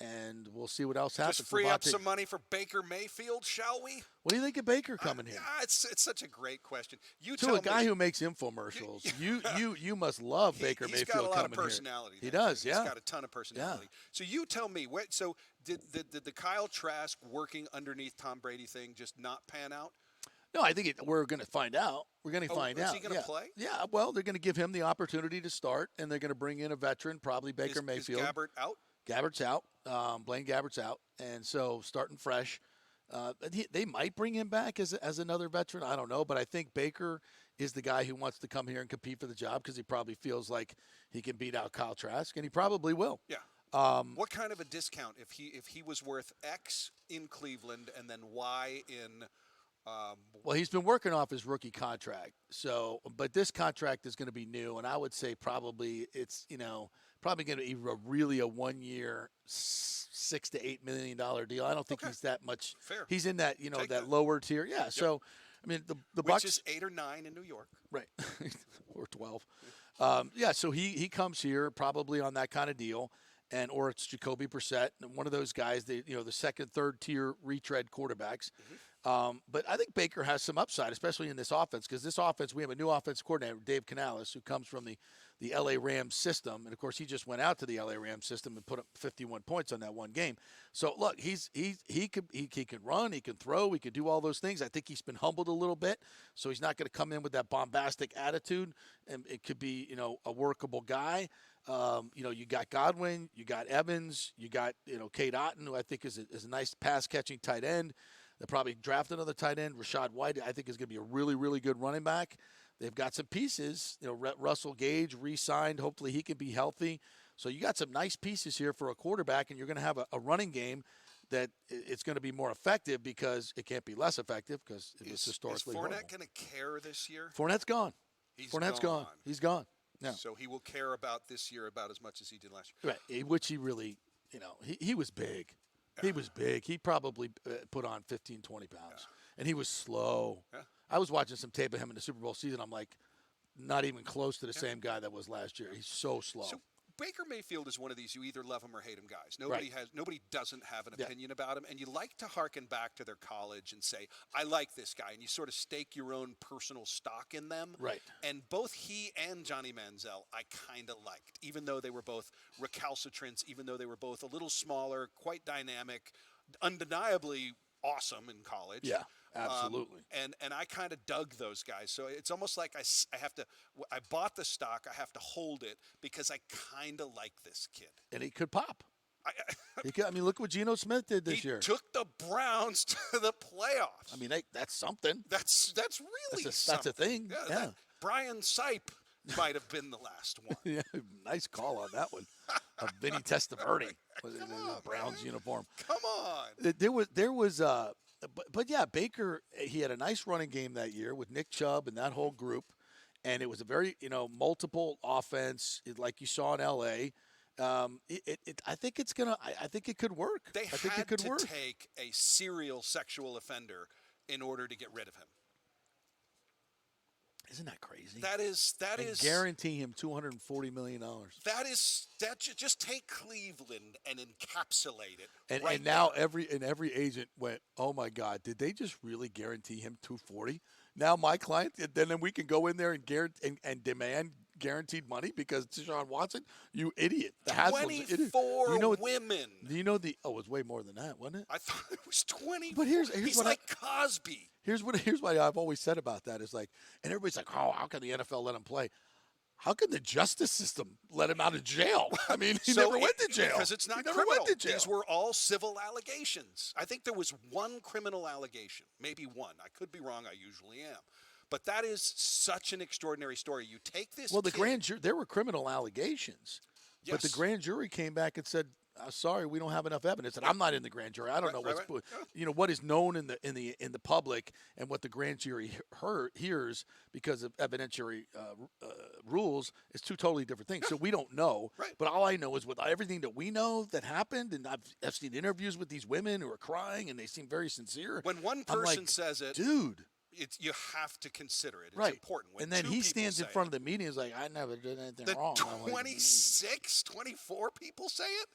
And we'll see what else happens. Just free up some money for Baker Mayfield, shall we? What do you think of Baker coming here? It's such a great question. To a guy who makes infomercials, you must love Baker Mayfield coming here. He's got a lot of personality. He does, yeah. He's got a ton of personality. Yeah. So you tell me, so did the Kyle Trask working underneath Tom Brady thing just not pan out? No, I think we're going to find out. We're going to find out. Is he going to play? Yeah, well, they're going to give him the opportunity to start, and they're going to bring in a veteran, probably Baker Mayfield. Is Gabbert out? Gabbert's out. Blaine Gabbert's out, and so starting fresh. They might bring him back as another veteran. I don't know, but I think Baker is the guy who wants to come here and compete for the job because he probably feels like he can beat out Kyle Trask, and he probably will. Yeah. What kind of a discount if he was worth X in Cleveland and then Y in? Well, he's been working off his rookie contract, but this contract is going to be new, and I would say probably it's probably going to be really a 1-year, $6 to $8 million deal. I don't think he's that much. Fair. He's in that that lower tier. Yeah. Yep. So, I mean the Bucs, which is 8 or 9 in New York, right? Or 12. So he comes here probably on that kind of deal, or it's Jacoby Brissett, one of those guys. The second, third tier retread quarterbacks. But I think Baker has some upside, especially in this offense, because this offense, we have a new offense coordinator, Dave Canales, who comes from the LA Rams system, and of course he just went out to the LA Rams system and put up 51 points on that one game. So look, he can run, he can throw, he can do all those things. I think he's been humbled a little bit, so he's not going to come in with that bombastic attitude, and it could be a workable guy. You got Godwin, you got Evans, you got Cade Otton, who I think is a nice pass catching tight end. They'll probably draft another tight end. Rashad White, I think, is going to be a really, really good running back. They've got some pieces. Russell Gage re-signed. Hopefully he can be healthy. So you got some nice pieces here for a quarterback, and you're going to have a running game that it's going to be more effective because it can't be less effective because it was historically horrible. Is Fournette going to care this year? Fournette's gone. Fournette's gone. He's gone. No. So he will care about this year about as much as he did last year. Right, which he really, he was big. He was big. He probably put on 15, 20 pounds. And he was slow. Yeah. I was watching some tape of him in the Super Bowl season. I'm like, not even close to the same guy that was last year. He's so slow. So Baker Mayfield is one of these you either love him or hate him guys. Nobody doesn't have an opinion about him, and you like to hearken back to their college and say, I like this guy, and you sort of stake your own personal stock in them. Right. And both he and Johnny Manziel I kind of liked, even though they were both recalcitrants, even though they were both a little smaller, quite dynamic, undeniably awesome in college. Yeah, absolutely. And I kind of dug those guys. So it's almost like I bought the stock, I have to hold it because I kind of like this kid. And he could pop. Look what Geno Smith did this year. He took the Browns to the playoffs. That's something. That's really that's a thing. Yeah. Brian Sipe might have been the last one. Yeah, nice call on that one. Vinny Testaverde was in the Browns uniform. Come on. But Baker, he had a nice running game that year with Nick Chubb and that whole group, and it was a very multiple offense like you saw in L.A. I think it could work. They had to take a serial sexual offender in order to get rid of him. Isn't that crazy? That is guarantee him $240 million. Just take Cleveland and encapsulate it. And now every agent went, oh my God, did they just really guarantee him $240? Now my client, then we can go in there and demand guaranteed money because Deshaun Watson, you idiot. 24 women. It was way more than that, wasn't it? I thought it was 20. But he's what like Cosby. Here's what I've always said about that is and everybody's like, oh, how can the NFL let him play? How can the justice system let him out of jail? He never went to jail. Because it's not criminal. These were all civil allegations. I think there was one criminal allegation, maybe one. I could be wrong. I usually am. But that is such an extraordinary story. You take this the grand jury, there were criminal allegations. Yes. But the grand jury came back and said, sorry, we don't have enough evidence. And I'm not in the grand jury. I don't know what is known in the public and what the grand jury hears because of evidentiary rules is two totally different things. So we don't know. Right. But all I know is with everything that we know that happened, and I've seen interviews with these women who are crying and they seem very sincere. When one person says it, dude. You have to consider it. It's right. important. And then he stands in front of the media and is like, I never did anything wrong. 26, 24 people say it?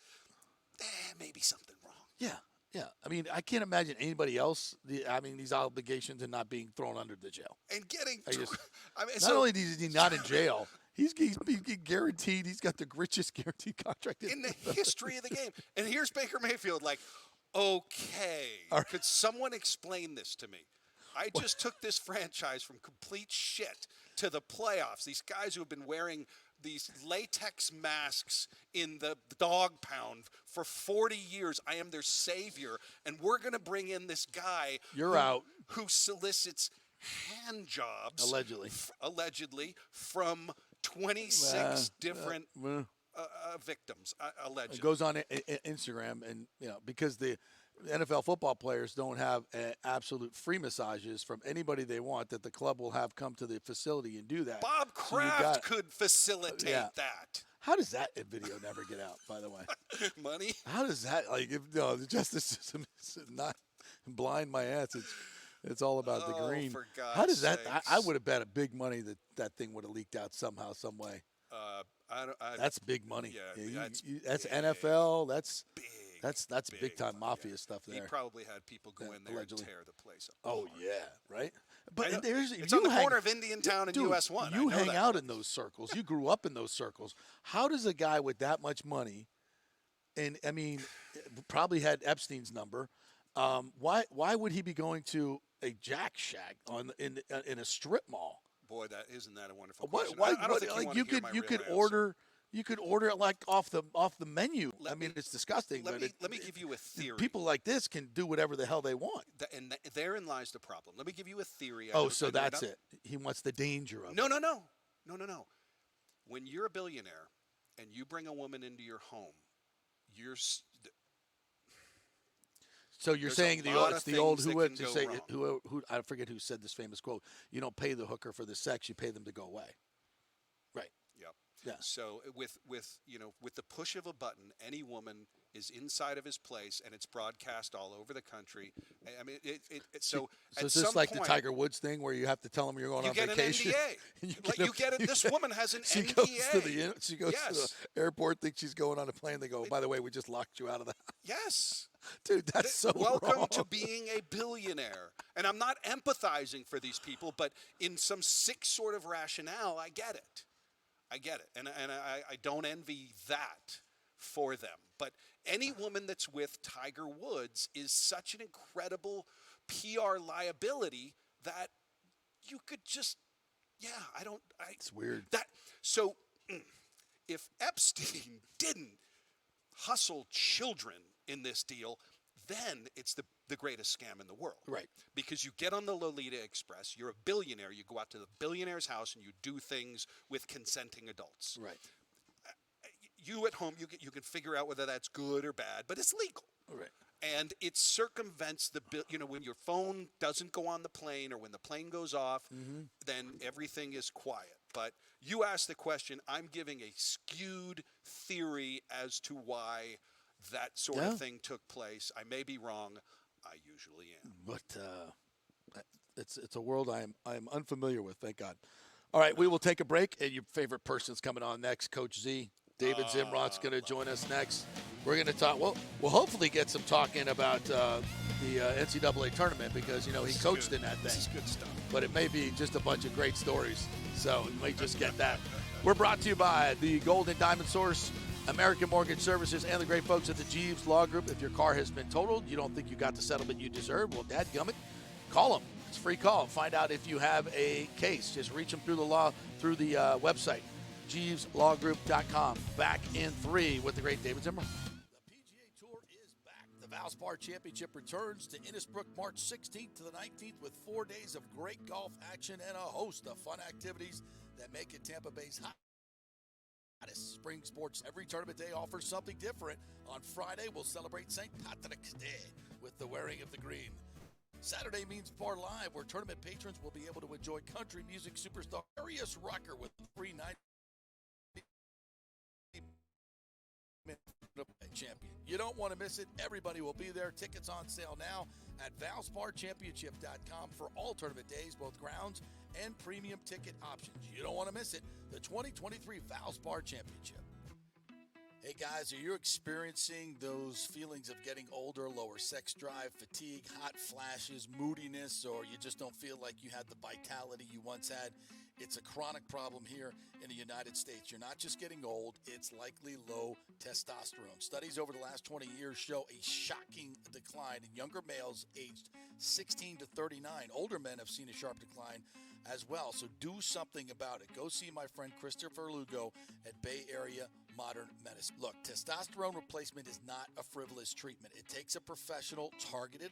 Maybe something wrong. Yeah. I can't imagine anybody else having these obligations and not being thrown under the jail. And getting not only is he not in jail, he's guaranteed. He's got the richest guaranteed contract in the history of the game. And here's Baker Mayfield okay, could someone explain this to me? I just took this franchise from complete shit to the playoffs. These guys who have been wearing these latex masks in the dog pound for 40 years. I am their savior. And we're going to bring in this guy who solicits hand jobs. Allegedly from 26 different victims. Allegedly. It goes on Instagram and, because the NFL football players don't have absolute free massages from anybody they want that the club will have come to the facility and do that. Bob Kraft could facilitate that. How does that video never get out, by the way? Money? How does that, the justice system is not blind my ass. It's all about the green. For God's How does that, sakes. I would have bet a big money that thing would have leaked out somehow, some way. That's big money. Yeah, that's big, NFL. That's big big time money, mafia stuff there. He probably had people go in there allegedly. and tear the place up. Oh yeah, right. But it's on the corner of Indiantown and dude, US 1. You hang out in those circles. You grew up in those circles. How does a guy with that much money, and I mean, probably had Epstein's number, why would he be going to a Jack Shack in a strip mall? Boy, isn't that a wonderful question? I don't think like you could order. You could order it like off the menu. It's disgusting. Let me give you a theory. People like this can do whatever the hell they want. And therein lies the problem. Let me give you a theory. So that's it. He wants the danger of it. No. When you're a billionaire and you bring a woman into your home, So you're saying it's the old who I forget who said this famous quote. You don't pay the hooker for the sex, you pay them to go away. Right. Yep. Yeah. So with the push of a button, any woman is inside of his place, and it's broadcast all over the country. I mean, so it's just like the Tiger Woods thing where you have to tell them you're going on vacation. You get it. This woman has an she NDA. She goes to the airport, thinks she's going on a plane. They go, by the way, we just locked you out of the house. Yes. Dude, that's so Welcome wrong. to being a billionaire. And I'm not empathizing for these people, but in some sick sort of rationale, I get it. And I don't envy that for them. But any woman that's with Tiger Woods is such an incredible PR liability that you could just, it's weird. So if Epstein didn't hustle children in this deal, then it's the greatest scam in the world. Right. Because you get on the Lolita Express, you're a billionaire, you go out to the billionaire's house and you do things with consenting adults. Right. You at home, you can figure out whether that's good or bad, but it's legal. Right. And it circumvents when your phone doesn't go on the plane or when the plane goes off, then everything is quiet. But you asked the question, I'm giving a skewed theory as to why that sort of thing took place. I may be wrong. I usually am. But it's a world I'm unfamiliar with, thank God. All right, we will take a break, and your favorite person's coming on next, Coach Z. David Zimrot's going to join us next. We're going to talk. We'll hopefully get some talking about the NCAA tournament because he coached in that thing. This is good stuff. But it may be just a bunch of great stories, so you might just get that. We're brought to you by the Gold and Diamond Source, American Mortgage Services, and the great folks at the Jeeves Law Group. If your car has been totaled, you don't think you got the settlement you deserve, well, dadgummit, call them. It's a free call. Find out if you have a case. Just reach them through the website. JeevesLawGroup.com. Back in 3 with the great David Zimmer. The PGA Tour is back. The Valspar Championship returns to Innisbrook March 16th to the 19th with 4 days of great golf action and a host of fun activities that make it Tampa Bay's hottest spring sports. Every tournament day offers something different. On Friday, we'll celebrate St. Patrick's Day with the wearing of the green. Saturday means Bar Live, where tournament patrons will be able to enjoy country music superstar Arius Rucker with free night. Champion. You don't want to miss it. Everybody will be there. Tickets on sale now at ValsparChampionship.com for all tournament days, both grounds and premium ticket options. You don't want to miss it. The 2023 Valspar Championship. Hey guys, are you experiencing those feelings of getting older, lower sex drive, fatigue, hot flashes, moodiness, or you just don't feel like you had the vitality you once had? It's a chronic problem here in the United States. You're not just getting old, it's likely low testosterone. Studies over the last 20 years show a shocking decline in younger males aged 16 to 39. Older men have seen a sharp decline as well, so do something about it. Go see my friend Christopher Lugo at Bay Area Modern Medicine. Look, testosterone replacement is not a frivolous treatment. It takes a professional, targeted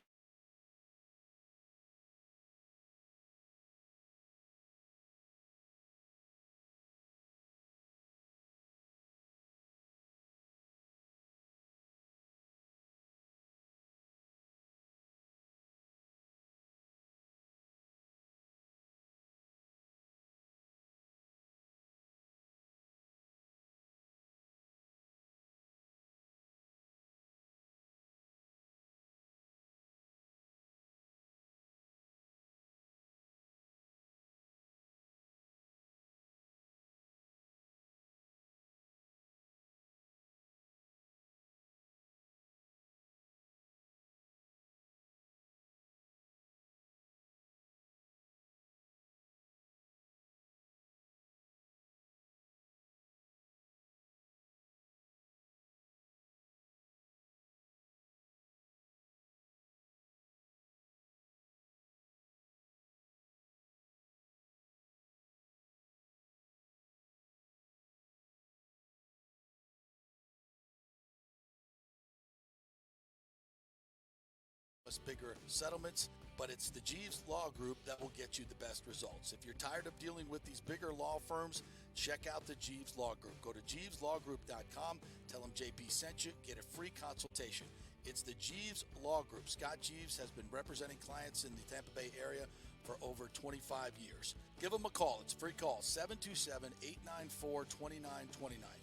process bigger settlements, but it's the Jeeves Law Group that will get you the best results. If you're tired of dealing with these bigger law firms, check out the Jeeves Law Group. Go to JeevesLawGroup.com, tell them JP sent you, get a free consultation. It's the Jeeves Law Group. Scott Jeeves has been representing clients in the Tampa Bay area for over 25 years. Give them a call. It's a free call, 727-894-2929,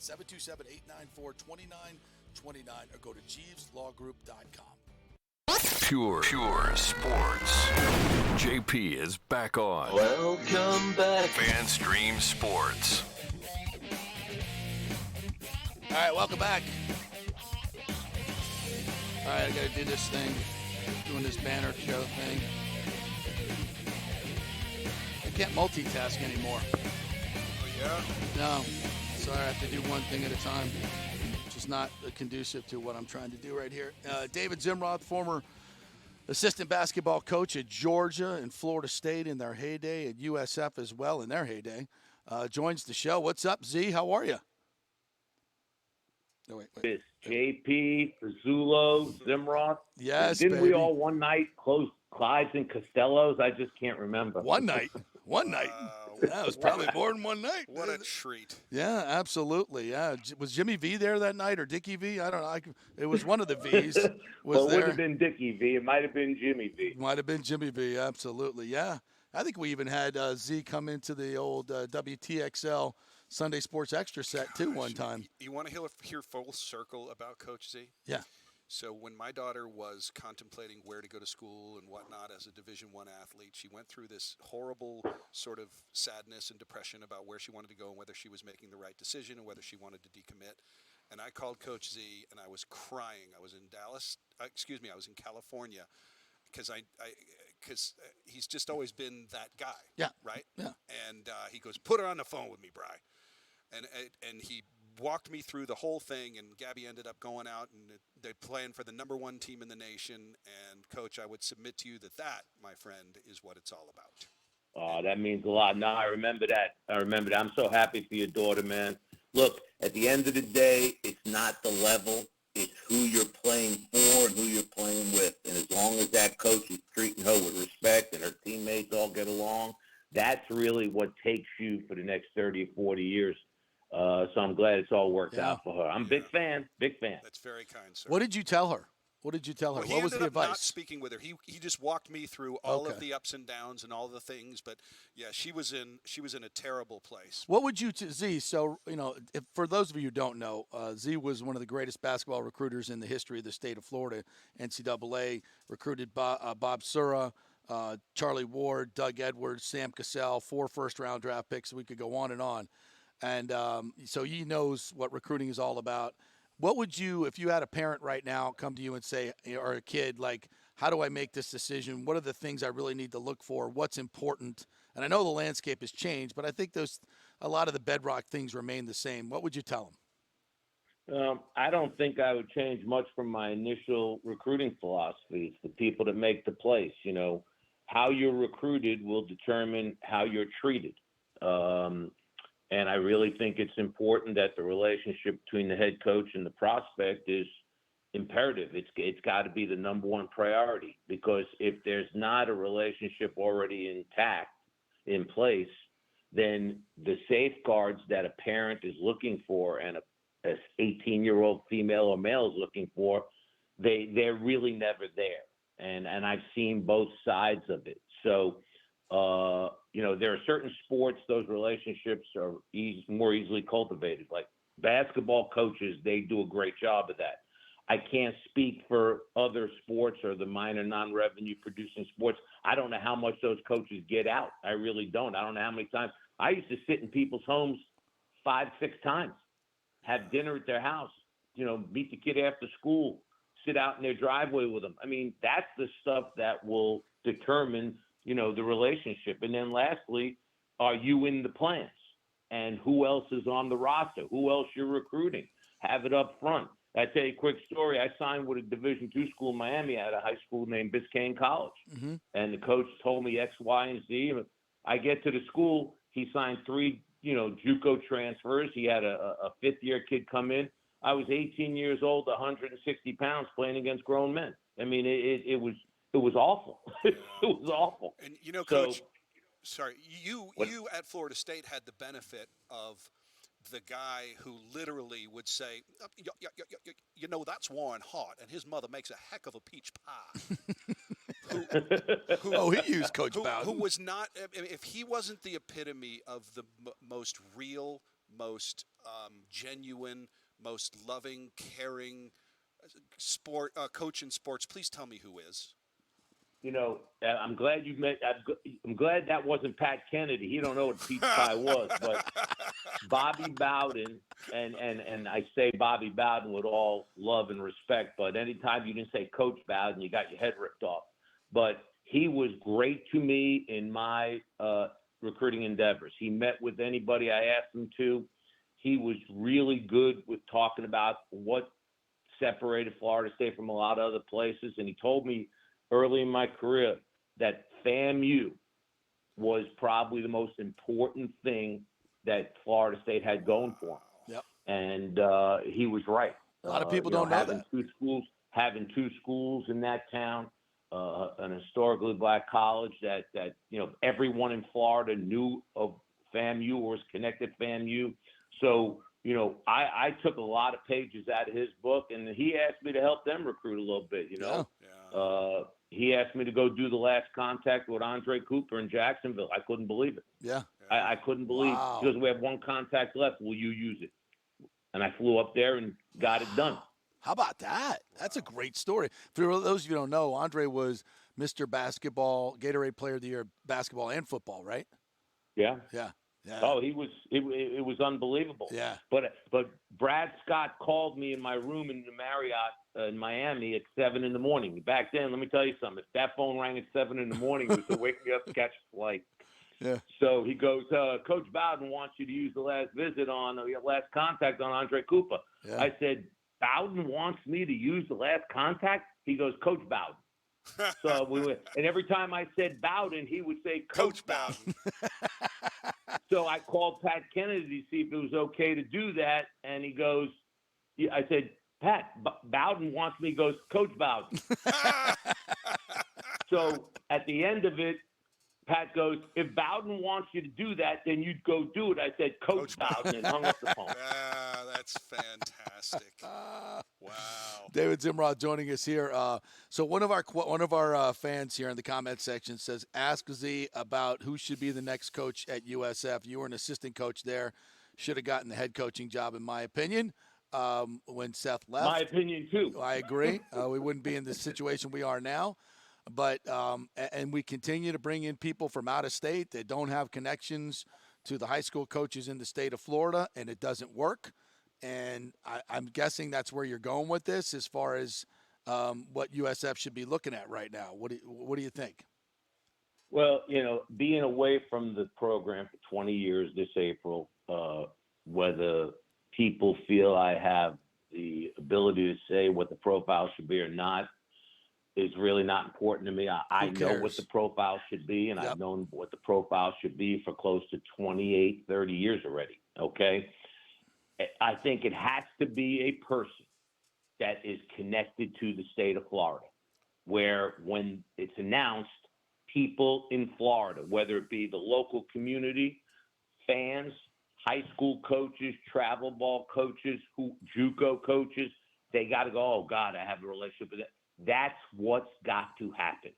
727-894-2929, or go to JeevesLawGroup.com. Pure sports. JP is back on. Welcome back. FanStream Sports. All right, welcome back. All right, I got to do this thing, doing this banner show thing. I can't multitask anymore. Oh, yeah? No. Sorry, I have to do one thing at a time, which is not conducive to what I'm trying to do right here. David Zimroth, former assistant basketball coach at Georgia and Florida State in their heyday, at USF as well in their heyday, joins the show. What's up, Z? How are you? No, wait. It's JP, Fasulo, Zimroth. Yes, Didn't baby. we all one night close Clyde's and Costello's? I just can't remember. One night. That was probably more than one night. What a treat. Yeah, absolutely. Yeah. Was Jimmy V there that night or Dickie V? I don't know. It was one of the V's. Well, it would have been Dickie V. It might have been Jimmy V. Might have been Jimmy V. Absolutely. Yeah. I think we even had Z come into the old WTXL Sunday Sports Extra set, too, one time. You want to hear full circle about Coach Z? Yeah. So when my daughter was contemplating where to go to school and whatnot as a Division I athlete, she went through this horrible sort of sadness and depression about where she wanted to go and whether she was making the right decision and whether she wanted to decommit. And I called Coach Z and I was crying. I was in I was in California because he's just always been that guy. Yeah. Right? Yeah. And he goes, "Put her on the phone with me, Bri." And he walked me through the whole thing, and Gabby ended up going out, and they're playing for the number one team in the nation. And, Coach, I would submit to you that, my friend, is what it's all about. Oh, that means a lot. No, I remember that. I'm so happy for your daughter, man. Look, at the end of the day, it's not the level. It's who you're playing for and who you're playing with. And as long as that coach is treating her with respect and her teammates all get along, that's really what takes you for the next 30 or 40 years. So I'm glad it's all worked out for her. I'm a big fan. That's very kind, sir. What did you tell her? What was the advice? Not speaking with her. He just walked me through all of the ups and downs and all the things. But yeah, she was in a terrible place. What would you Z? So for those of you who don't know, Z was one of the greatest basketball recruiters in the history of the state of Florida. NCAA recruited Bob Sura, Charlie Ward, Doug Edwards, Sam Cassell, 4 first-round draft picks. We could go on and on. And so he knows what recruiting is all about. What would you, if you had a parent right now come to you and say, or a kid, like, how do I make this decision? What are the things I really need to look for? What's important? And I know the landscape has changed, but I think a lot of the bedrock things remain the same. What would you tell them? I don't think I would change much from my initial recruiting philosophy. It's the people that make the place. How you're recruited will determine how you're treated. And I really think it's important that the relationship between the head coach and the prospect is imperative. It's got to be the number one priority, because if there's not a relationship already intact in place, then the safeguards that a parent is looking for and a 18-year-old female or male is looking for, they're really never there. And I've seen both sides of it. So, there are certain sports, those relationships are more easily cultivated. Like basketball coaches, they do a great job of that. I can't speak for other sports or the minor non-revenue producing sports. I don't know how much those coaches get out. I really don't. I don't know how many times. I used to sit in people's homes 5-6 times, have dinner at their house, meet the kid after school, sit out in their driveway with them. I mean, that's the stuff that will determine the relationship. And then lastly, are you in the plans? And who else is on the roster? Who else you're recruiting? Have it up front. I tell you a quick story. I signed with a Division II school in Miami at a high school named Biscayne College. Mm-hmm. And the coach told me X, Y, and Z. I get to the school. He signed 3, JUCO transfers. He had a fifth-year kid come in. I was 18 years old, 160 pounds, playing against grown men. I mean, it was it was awful. It was awful. And you know, So, Coach, sorry, you at Florida State had the benefit of the guy who literally would say, you know, that's Warren Hart, and his mother makes a heck of a peach pie. He used Coach Bowden. Who was not, if he wasn't the epitome of the most real, most genuine, most loving, caring coach in sports, please tell me who is. You know, I'm glad you met. I'm glad that wasn't Pat Kennedy. He don't know what peach pie was, but Bobby Bowden, and I say Bobby Bowden with all love and respect, but anytime you didn't say Coach Bowden, you got your head ripped off. But he was great to me in my recruiting endeavors. He met with anybody I asked him to. He was really good with talking about what separated Florida State from a lot of other places, and he told me early in my career that FAMU was probably the most important thing that Florida State had going for him. Yep. And he was right. A lot of people don't know that. Having two schools in that town, an historically black college that you know everyone in Florida knew of FAMU or was connected to FAMU. So, you know, I took a lot of pages out of his book, and he asked me to help them recruit a little bit, you know. Yeah. He asked me to go do the last contact with Andre Cooper in Jacksonville. I couldn't believe it. Yeah. I couldn't believe it. Because we have one contact left. Will you use it? And I flew up there and got it done. How about that? That's a great story. For those of you who don't know, Andre was Mr. Basketball, Gatorade Player of the Year, basketball and football, right? Yeah. Yeah. Yeah. Oh, he was. It was unbelievable. Yeah. But Brad Scott called me in my room in the Marriott in Miami at 7 a.m. Back then, let me tell you something. If that phone rang at 7 a.m, it was to wake me up to catch a flight. Yeah. So he goes, Coach Bowden wants you to use the last last contact on Andre Cooper. Yeah. I said, Bowden wants me to use the last contact? He goes, Coach Bowden. So we went, and every time I said Bowden, he would say Coach Bowden. So I called Pat Kennedy to see if it was okay to do that, and he goes, I said, Pat, Bowden wants me. He goes, Coach Bowden. So at the end of it, Pat goes, if Bowden wants you to do that, then you'd go do it. I said, Coach Bowden, and hung up the phone. That's fantastic. Wow. David Zimrod joining us here. So one of our fans here in the comment section says, ask Z about who should be the next coach at USF. You were an assistant coach there. Should have gotten the head coaching job, in my opinion, when Seth left. My opinion, too. I agree. We wouldn't be in the situation we are now. But and we continue to bring in people from out of state that don't have connections to the high school coaches in the state of Florida, and it doesn't work. And I'm guessing that's where you're going with this, as far as what USF should be looking at right now. What do you think? Well, you know, being away from the program for 20 years this April, whether people feel I have the ability to say what the profile should be or not, is really not important to me. I know what the profile should be, and I've known what the profile should be for close to 28, 30 years already, okay? I think it has to be a person that is connected to the state of Florida, where when it's announced, people in Florida, whether it be the local community, fans, high school coaches, travel ball coaches, JUCO coaches, they got to go, oh, God, I have a relationship with that. That's what's got to happen.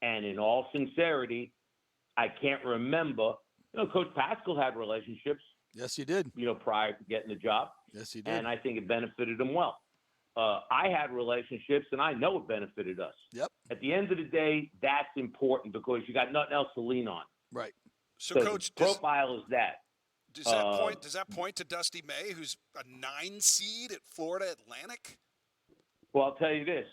And in all sincerity, I can't remember. You know, Coach Pascal had relationships. Yes, he did. You know, prior to getting the job. Yes, he did. And I think it benefited him well. I had relationships, and I know it benefited us. Yep. At the end of the day, that's important because you got nothing else to lean on. Right. So Coach, profile is that. Does that point to Dusty May, who's a 9 seed at Florida Atlantic? Well, I'll tell you this.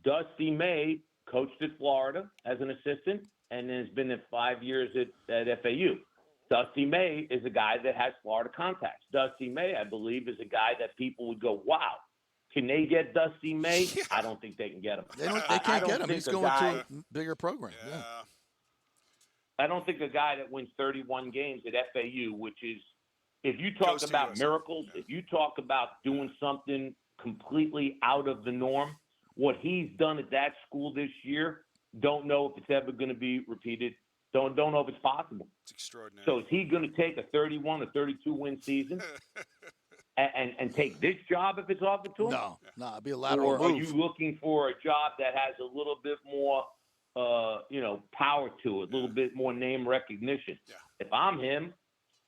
Dusty May coached at Florida as an assistant and has been there 5 years at FAU. Dusty May is a guy that has Florida contacts. Dusty May, I believe, is a guy that people would go, wow, can they get Dusty May? Yeah. I don't think they can get him. They can't get him. He's going to a bigger program. Yeah. I don't think a guy that wins 31 games at FAU, which is, if you talk about miracles, if you talk about doing something completely out of the norm, what he's done at that school this year, don't know if it's ever going to be repeated. Don't know if it's possible. It's extraordinary. So is he going to take a 31 or 32 win season and take this job if it's offered to him? No, it'd be a lateral move. Or are you looking for a job that has a little bit more, power to it, a little bit more name recognition? Yeah. If I'm him,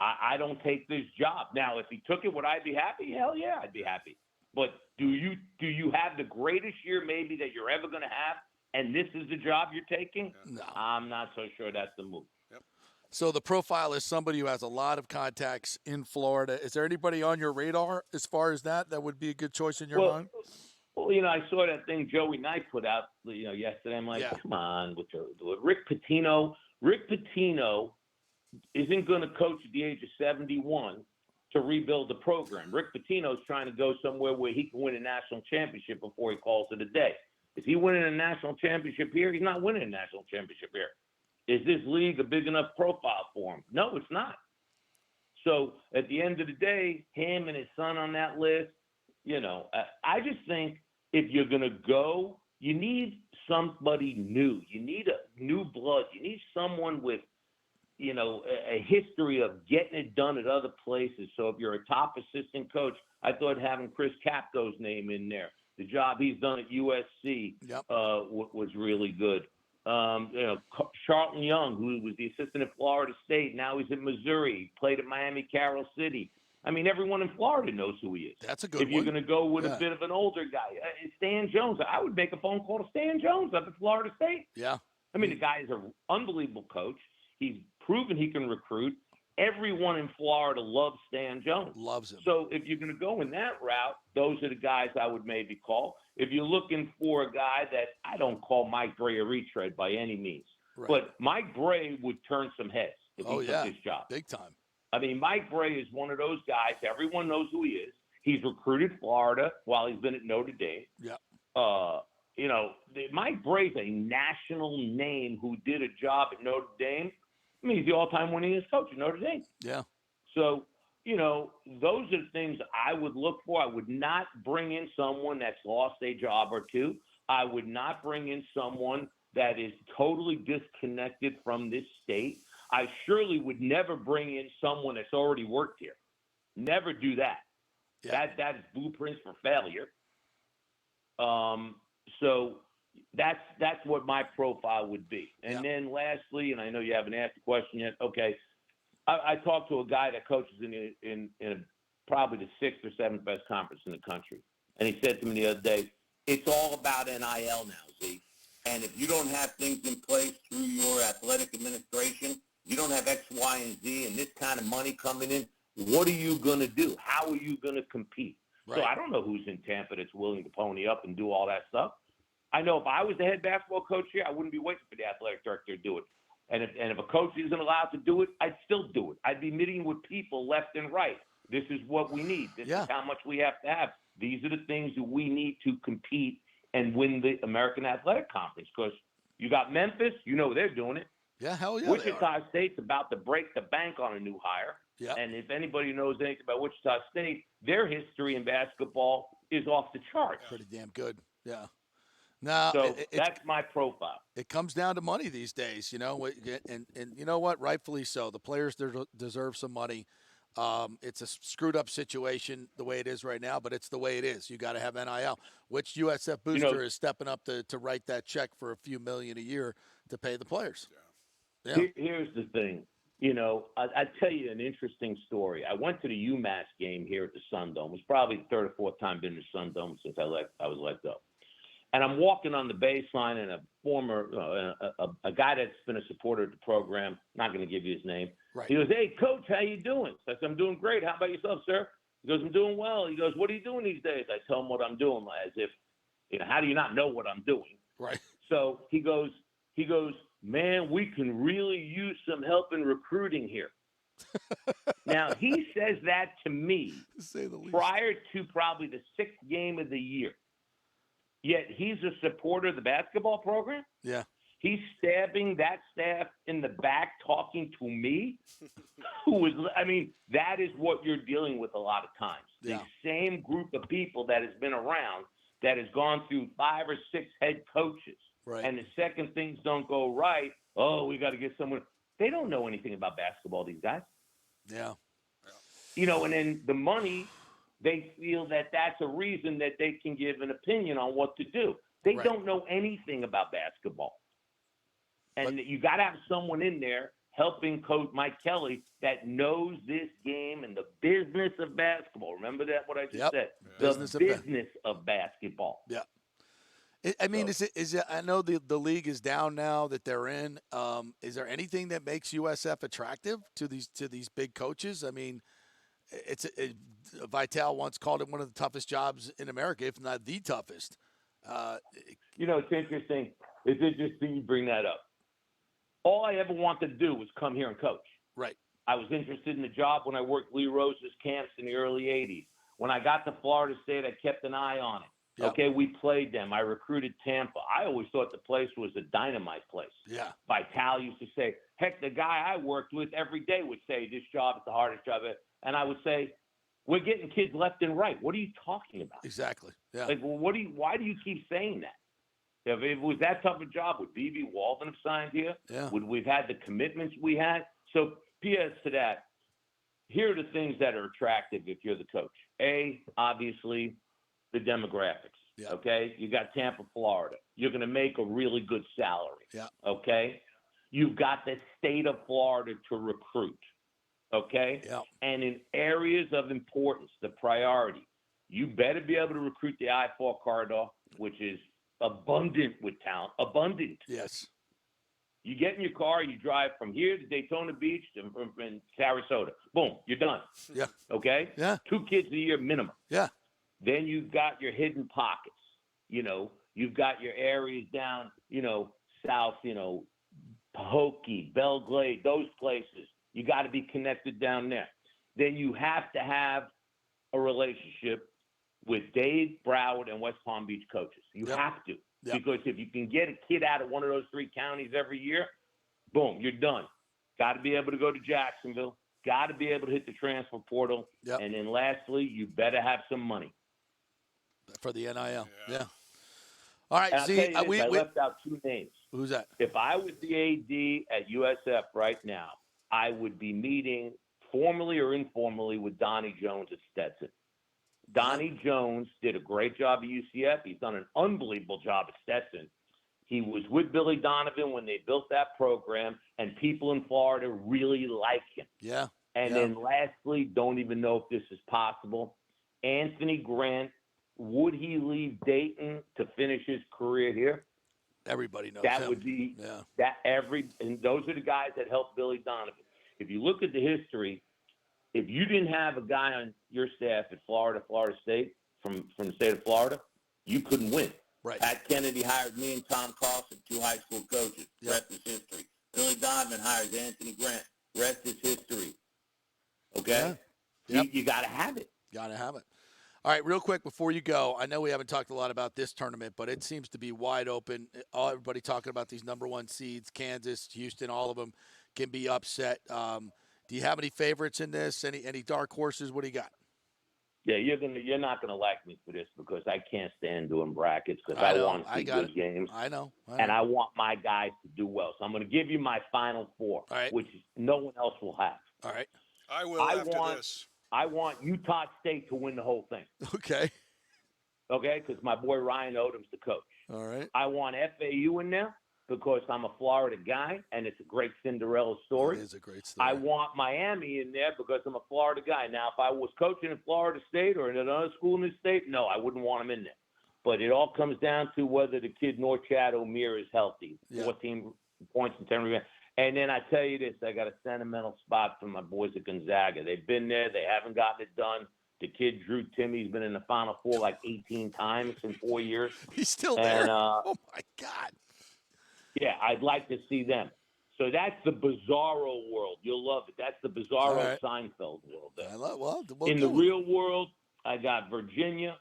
I don't take this job. Now, if he took it, would I be happy? Hell yeah, I'd be happy. But do you have the greatest year maybe that you're ever going to have, and this is the job you're taking? No. I'm not so sure that's the move. Yep. So the profile is somebody who has a lot of contacts in Florida. Is there anybody on your radar as far as that would be a good choice in your mind? Well, I saw that thing Joey Knight put out, yesterday. I'm like, come on with Rick Pitino. Rick Pitino isn't going to coach at the age of 71 to rebuild the program. Rick Pitino's trying to go somewhere where he can win a national championship before he calls it a day. Is he winning a national championship here? He's not winning a national championship here. Is this league a big enough profile for him? No, it's not. So at the end of the day, him and his son on that list, I just think if you're going to go, you need somebody new. You need a new blood. You need someone with, a history of getting it done at other places. So if you're a top assistant coach, I thought having Chris Capto's name in there, the job he's done at USC was really good. Charlton Young, who was the assistant at Florida State, now he's in Missouri, played at Miami Carroll City. I mean, everyone in Florida knows who he is. That's a good one. If you're going to go with a bit of an older guy, Stan Jones, I would make a phone call to Stan Jones up at Florida State. Yeah. I mean, the guy is an unbelievable coach. He's proven he can recruit. Everyone in Florida loves Stan Jones. Loves him. So if you're going to go in that route, those are the guys I would maybe call. If you're looking for a guy that I don't call Mike Bray a retread by any means, but Mike Bray would turn some heads if he took this job. Big time. I mean, Mike Bray is one of those guys. Everyone knows who he is. He's recruited Florida while he's been at Notre Dame. Yeah. Mike Bray's a national name who did a job at Notre Dame. I mean, he's the all-time winningest coach at Notre Dame. Yeah. So, those are the things I would look for. I would not bring in someone that's lost a job or two. I would not bring in someone that is totally disconnected from this state. I surely would never bring in someone that's already worked here. Never do that. Yeah. That is blueprints for failure. So that's what my profile would be. And then lastly, and I know you haven't asked the question yet. Okay, I talked to a guy that coaches in probably the 6th or 7th best conference in the country, and he said to me the other day, "It's all about NIL now, Z. And if you don't have things in place through your athletic administration, you don't have X, Y, and Z, and this kind of money coming in. What are you going to do? How are you going to compete?" Right. So I don't know who's in Tampa that's willing to pony up and do all that stuff. I know if I was the head basketball coach here, I wouldn't be waiting for the athletic director to do it. And if a coach isn't allowed to do it, I'd still do it. I'd be meeting with people left and right. This is what we need. This is how much we have to have. These are the things that we need to compete and win the American Athletic Conference. Because you got Memphis, they're doing it. Yeah, hell yeah. Wichita State's about to break the bank on a new hire. Yeah. And if anybody knows anything about Wichita State, their history in basketball is off the charts. Pretty damn good. Yeah. Now, so that's my profile. It comes down to money these days, and you know what? Rightfully so. The players deserve some money. It's a screwed up situation the way it is right now, but it's the way it is. You got to have NIL. Which USF booster is stepping up to write that check for a few million a year to pay the players? Yeah. Here's the thing. I tell you an interesting story. I went to the UMass game here at the Sun Dome. It was probably the 3rd or 4th time been to the Sun Dome since I was let go. And I'm walking on the baseline, and a guy that's been a supporter of the program, not going to give you his name. Right. He goes, "Hey, Coach, how you doing?" I said, "I'm doing great. How about yourself, sir?" He goes, "I'm doing well." He goes, "What are you doing these days?" I tell him what I'm doing, as if, how do you not know what I'm doing? Right. So he goes, "Man, we can really use some help in recruiting here." Now, he says that to me prior to probably the 6th game of the year. Yet he's a supporter of the basketball program. Yeah. He's stabbing that staff in the back, talking to me. That is what you're dealing with a lot of times. Yeah. The same group of people that has been around that has gone through 5 or 6 head coaches. Right. And the second things don't go right, oh, we got to get someone. They don't know anything about basketball, these guys. Yeah. You know, and then the money, they feel that that's a reason that they can give an opinion on what to do. They don't know anything about basketball. And you got to have someone in there helping Coach Mike Kelly that knows this game and the business of basketball. Remember that, what I just said? The business of basketball. Yeah. I mean, is it? I know the league is down now that they're in. Is there anything that makes USF attractive to these big coaches? I mean, Vital once called it one of the toughest jobs in America, if not the toughest. You know, it's interesting. It's interesting you bring that up. All I ever wanted to do was come here and coach. Right. I was interested in the job when I worked Lee Rose's camps in the early 80s. When I got to Florida State, I kept an eye on it. Yep. Okay, we played them. I recruited Tampa. I always thought the place was a dynamite place. Yeah. Vital used to say, heck, the guy I worked with every day would say, this job is the hardest job. And I would say, we're getting kids left and right. What are you talking about? Exactly. Yeah. Like, well, why do you keep saying that? If it was that tough a job, would B.B. Walden have signed here? Yeah. Would we've had the commitments we had? So, P.S. to that, here are the things that are attractive if you're the coach. A, obviously, the demographics. Yeah. Okay? You got Tampa, Florida. You're going to make a really good salary. Yeah. Okay? You've got the state of Florida to recruit. Okay? Yeah. And in areas of importance, the priority, you better be able to recruit the I-4 corridor, which is abundant with talent. Abundant. Yes. You get in your car, you drive from here to Daytona Beach to Sarasota. Boom, you're done. Yeah. Okay? Yeah. 2 kids a year minimum. Yeah. Then you've got your hidden pockets. You know, you've got your areas down, you know, south, you know, Pahokee, Belglade, those places. You got to be connected down there. Then you have to have a relationship with Dave Broward and West Palm Beach coaches. You have to. Yep. Because if you can get a kid out of one of those 3 counties every year, boom, you're done. Got to be able to go to Jacksonville. Got to be able to hit the transfer portal. Yep. And then lastly, you better have some money. For the NIL. Yeah. All right. And See, I left out 2 names. Who's that? If I was the AD at USF right now, I would be meeting formally or informally with Donnie Jones at Stetson. Donnie Jones did a great job at UCF. He's done an unbelievable job at Stetson. He was with Billy Donovan when they built that program, and people in Florida really like him. Yeah. And then lastly, don't even know if this is possible, Anthony Grant, would he leave Dayton to finish his career here? Everybody knows that him. Would be and those are the guys that helped Billy Donovan. If you look at the history, if you didn't have a guy on your staff at Florida State, from the state of Florida, you couldn't win. Right. Pat Kennedy hired me and Tom Carlson, 2 high school coaches. Yep. Rest is history. Billy Donovan hires Anthony Grant. Rest is history. Okay? Yeah. Yep. You got to have it. Got to have it. All right, real quick before you go, I know we haven't talked a lot about this tournament, but it seems to be wide open. Everybody talking about these number 1 seeds, Kansas, Houston, all of them can be upset. Do you have any favorites in this? Any dark horses? What do you got? Yeah, you're not gonna like me for this because I can't stand doing brackets because I want to see good games. I know. And I want my guys to do well. So I'm going to give you my final 4, which no one else will have. All right. I will after this. I want Utah State to win the whole thing. Okay. Okay, because my boy Ryan Odom's the coach. All right. I want FAU in there because I'm a Florida guy, and it's a great Cinderella story. It is a great story. I want Miami in there because I'm a Florida guy. Now, if I was coaching at Florida State or in another school in the state, no, I wouldn't want him in there. But it all comes down to whether the kid North Chad O'Meara is healthy. 14 points and 10 rebounds. And then I tell you this, I got a sentimental spot for my boys at Gonzaga. They've been there. They haven't gotten it done. The kid, Drew Timmy's been in the Final Four like 18 times in 4 years. He's still there. Oh, my God. Yeah, I'd like to see them. So that's the Bizarro world. You'll love it. That's the Bizarro Seinfeld world. I love. In the real world, I got Virginia.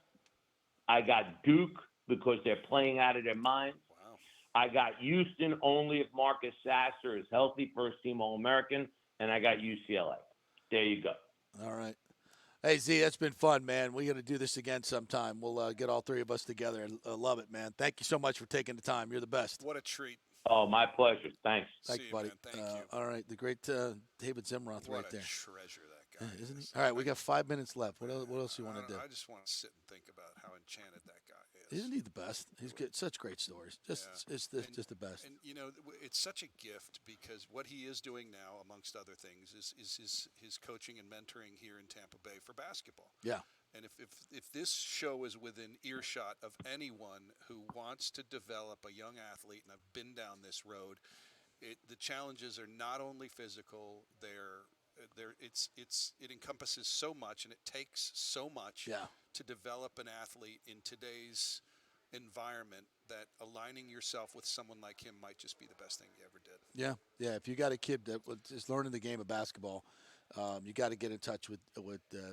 I got Duke because they're playing out of their minds. Wow. I got Houston only if Marcus Sasser is healthy, first-team All-American. And I got UCLA. There you go. All right. Hey, Z, that's been fun, man. We got to do this again sometime. We'll get all three of us together. I love it, man. Thank you so much for taking the time. You're the best. What a treat. Oh, my pleasure. Thanks. Thanks, buddy. Man. Thank you. All right, the great David Zimroth right there. What a treasure that guy isn't he? is. All right, we got 5 minutes left. What else you want to do? I just want to sit and think about how enchanted that guy is. Isn't he the best? He's got such great stories. Just the best. And it's such a gift because what he is doing now, amongst other things, is his coaching and mentoring here in Tampa Bay for basketball. Yeah. And if this show is within earshot of anyone who wants to develop a young athlete, and I've been down this road, the challenges are not only physical; it encompasses so much, and it takes so much to develop an athlete in today's environment that aligning yourself with someone like him might just be the best thing you ever did. Yeah. If you got a kid that is learning the game of basketball, you got to get in touch with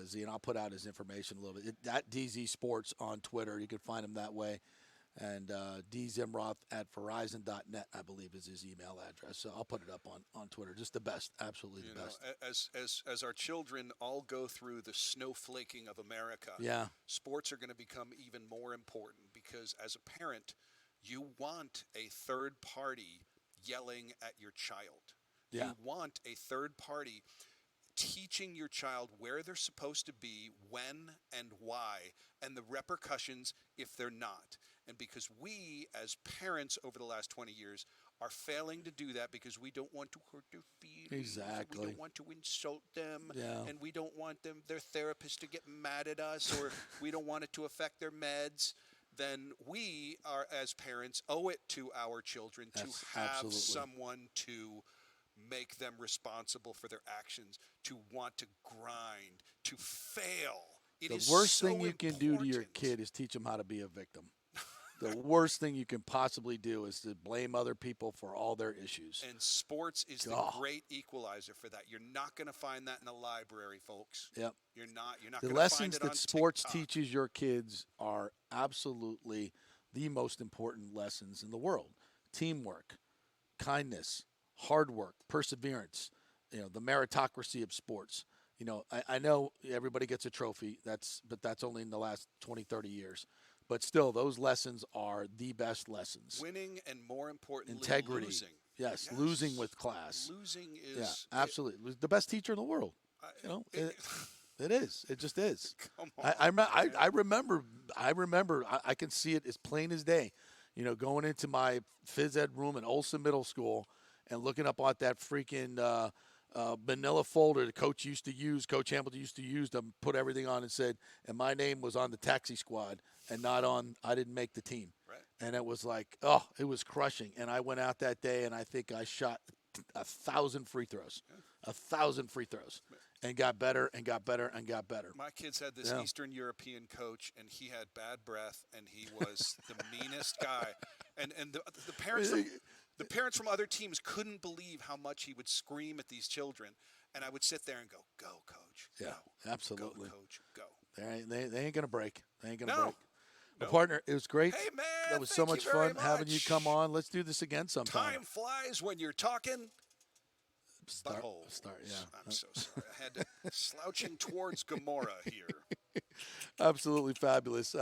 Z, and I'll put out his information a little bit. At DZ Sports on Twitter, you can find him that way. And dzimroth at verizon.net, I believe, is his email address. So I'll put it up on Twitter. Just the best, absolutely the best. As our children all go through the snowflaking of America, sports are going to become even more important because as a parent, you want a third party yelling at your child. Yeah. You want a third party teaching your child where they're supposed to be, when and why, and the repercussions if they're not. And because we, as parents over the last 20 years, are failing to do that because we don't want to hurt their feelings. Exactly. We don't want to insult them. Yeah. And we don't want their therapist to get mad at us, or we don't want it to affect their meds. Then we are, as parents, owe it to our children to have someone to make them responsible for their actions, to want to grind, to fail. The worst thing you can do to your kid is teach them how to be a victim. The worst thing you can possibly do is to blame other people for all their issues. And sports is the great equalizer for that. You're not going to find that in a library, folks. Yep. You're not going to find it on The lessons that sports TikTok. teaches your kids are absolutely the most important lessons in the world. Teamwork, kindness, hard work, perseverance, the meritocracy of sports. I know everybody gets a trophy, but that's only in the last 20, 30 years. But still, those lessons are the best lessons. Winning and, more importantly, integrity. Losing. Yes, losing with class. Losing is... Yeah, absolutely. The best teacher in the world. It is. It just is. Come on, I remember. I can see it as plain as day. Going into my phys ed room in Olson Middle School and looking up at that freaking manila folder the Coach Hamilton used to use to put everything on, and said, and my name was on the taxi squad and I didn't make the team. Right. And it was like, it was crushing. And I went out that day and I think I shot 1,000 free throws. 1,000 free throws. And got better and got better and got better. My kids had this Eastern European coach, and he had bad breath, and he was the meanest guy. And the parents from other teams couldn't believe how much he would scream at these children. And I would sit there and go, "Go, coach! Yeah, go, absolutely. Go, coach! Go!" They ain't gonna break. They ain't gonna break. No. Partner, it was great. Hey man, that was so much fun having you come on. Let's do this again sometime. Time flies when you're talking. Start, yeah. I'm so sorry. I had to slouching towards Gomorrah here. Absolutely fabulous.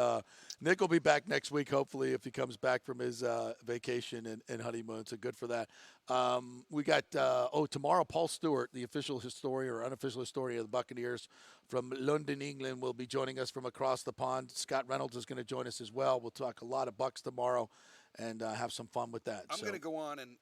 Nick will be back next week, hopefully, if he comes back from his vacation and honeymoon. So good for that. We got, tomorrow, Paul Stewart, the official historian or unofficial historian of the Buccaneers from London, England, will be joining us from across the pond. Scott Reynolds is going to join us as well. We'll talk a lot of Bucs tomorrow and have some Valspar that. I'm going to go on and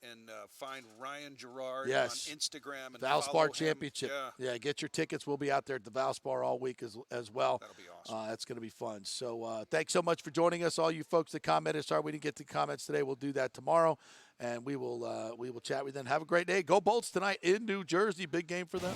find Ryan Gerard on Instagram and Valspar follow Championship. him. Yeah, get your tickets. We'll be out there at the Valspar all week as well. That'll be awesome. That's going to be fun. So thanks so much for joining us, all you folks that commented. Sorry we didn't get to comments today. We'll do that tomorrow, and we will chat with you then. Have a great day. Go Bolts tonight in New Jersey. Big game for them.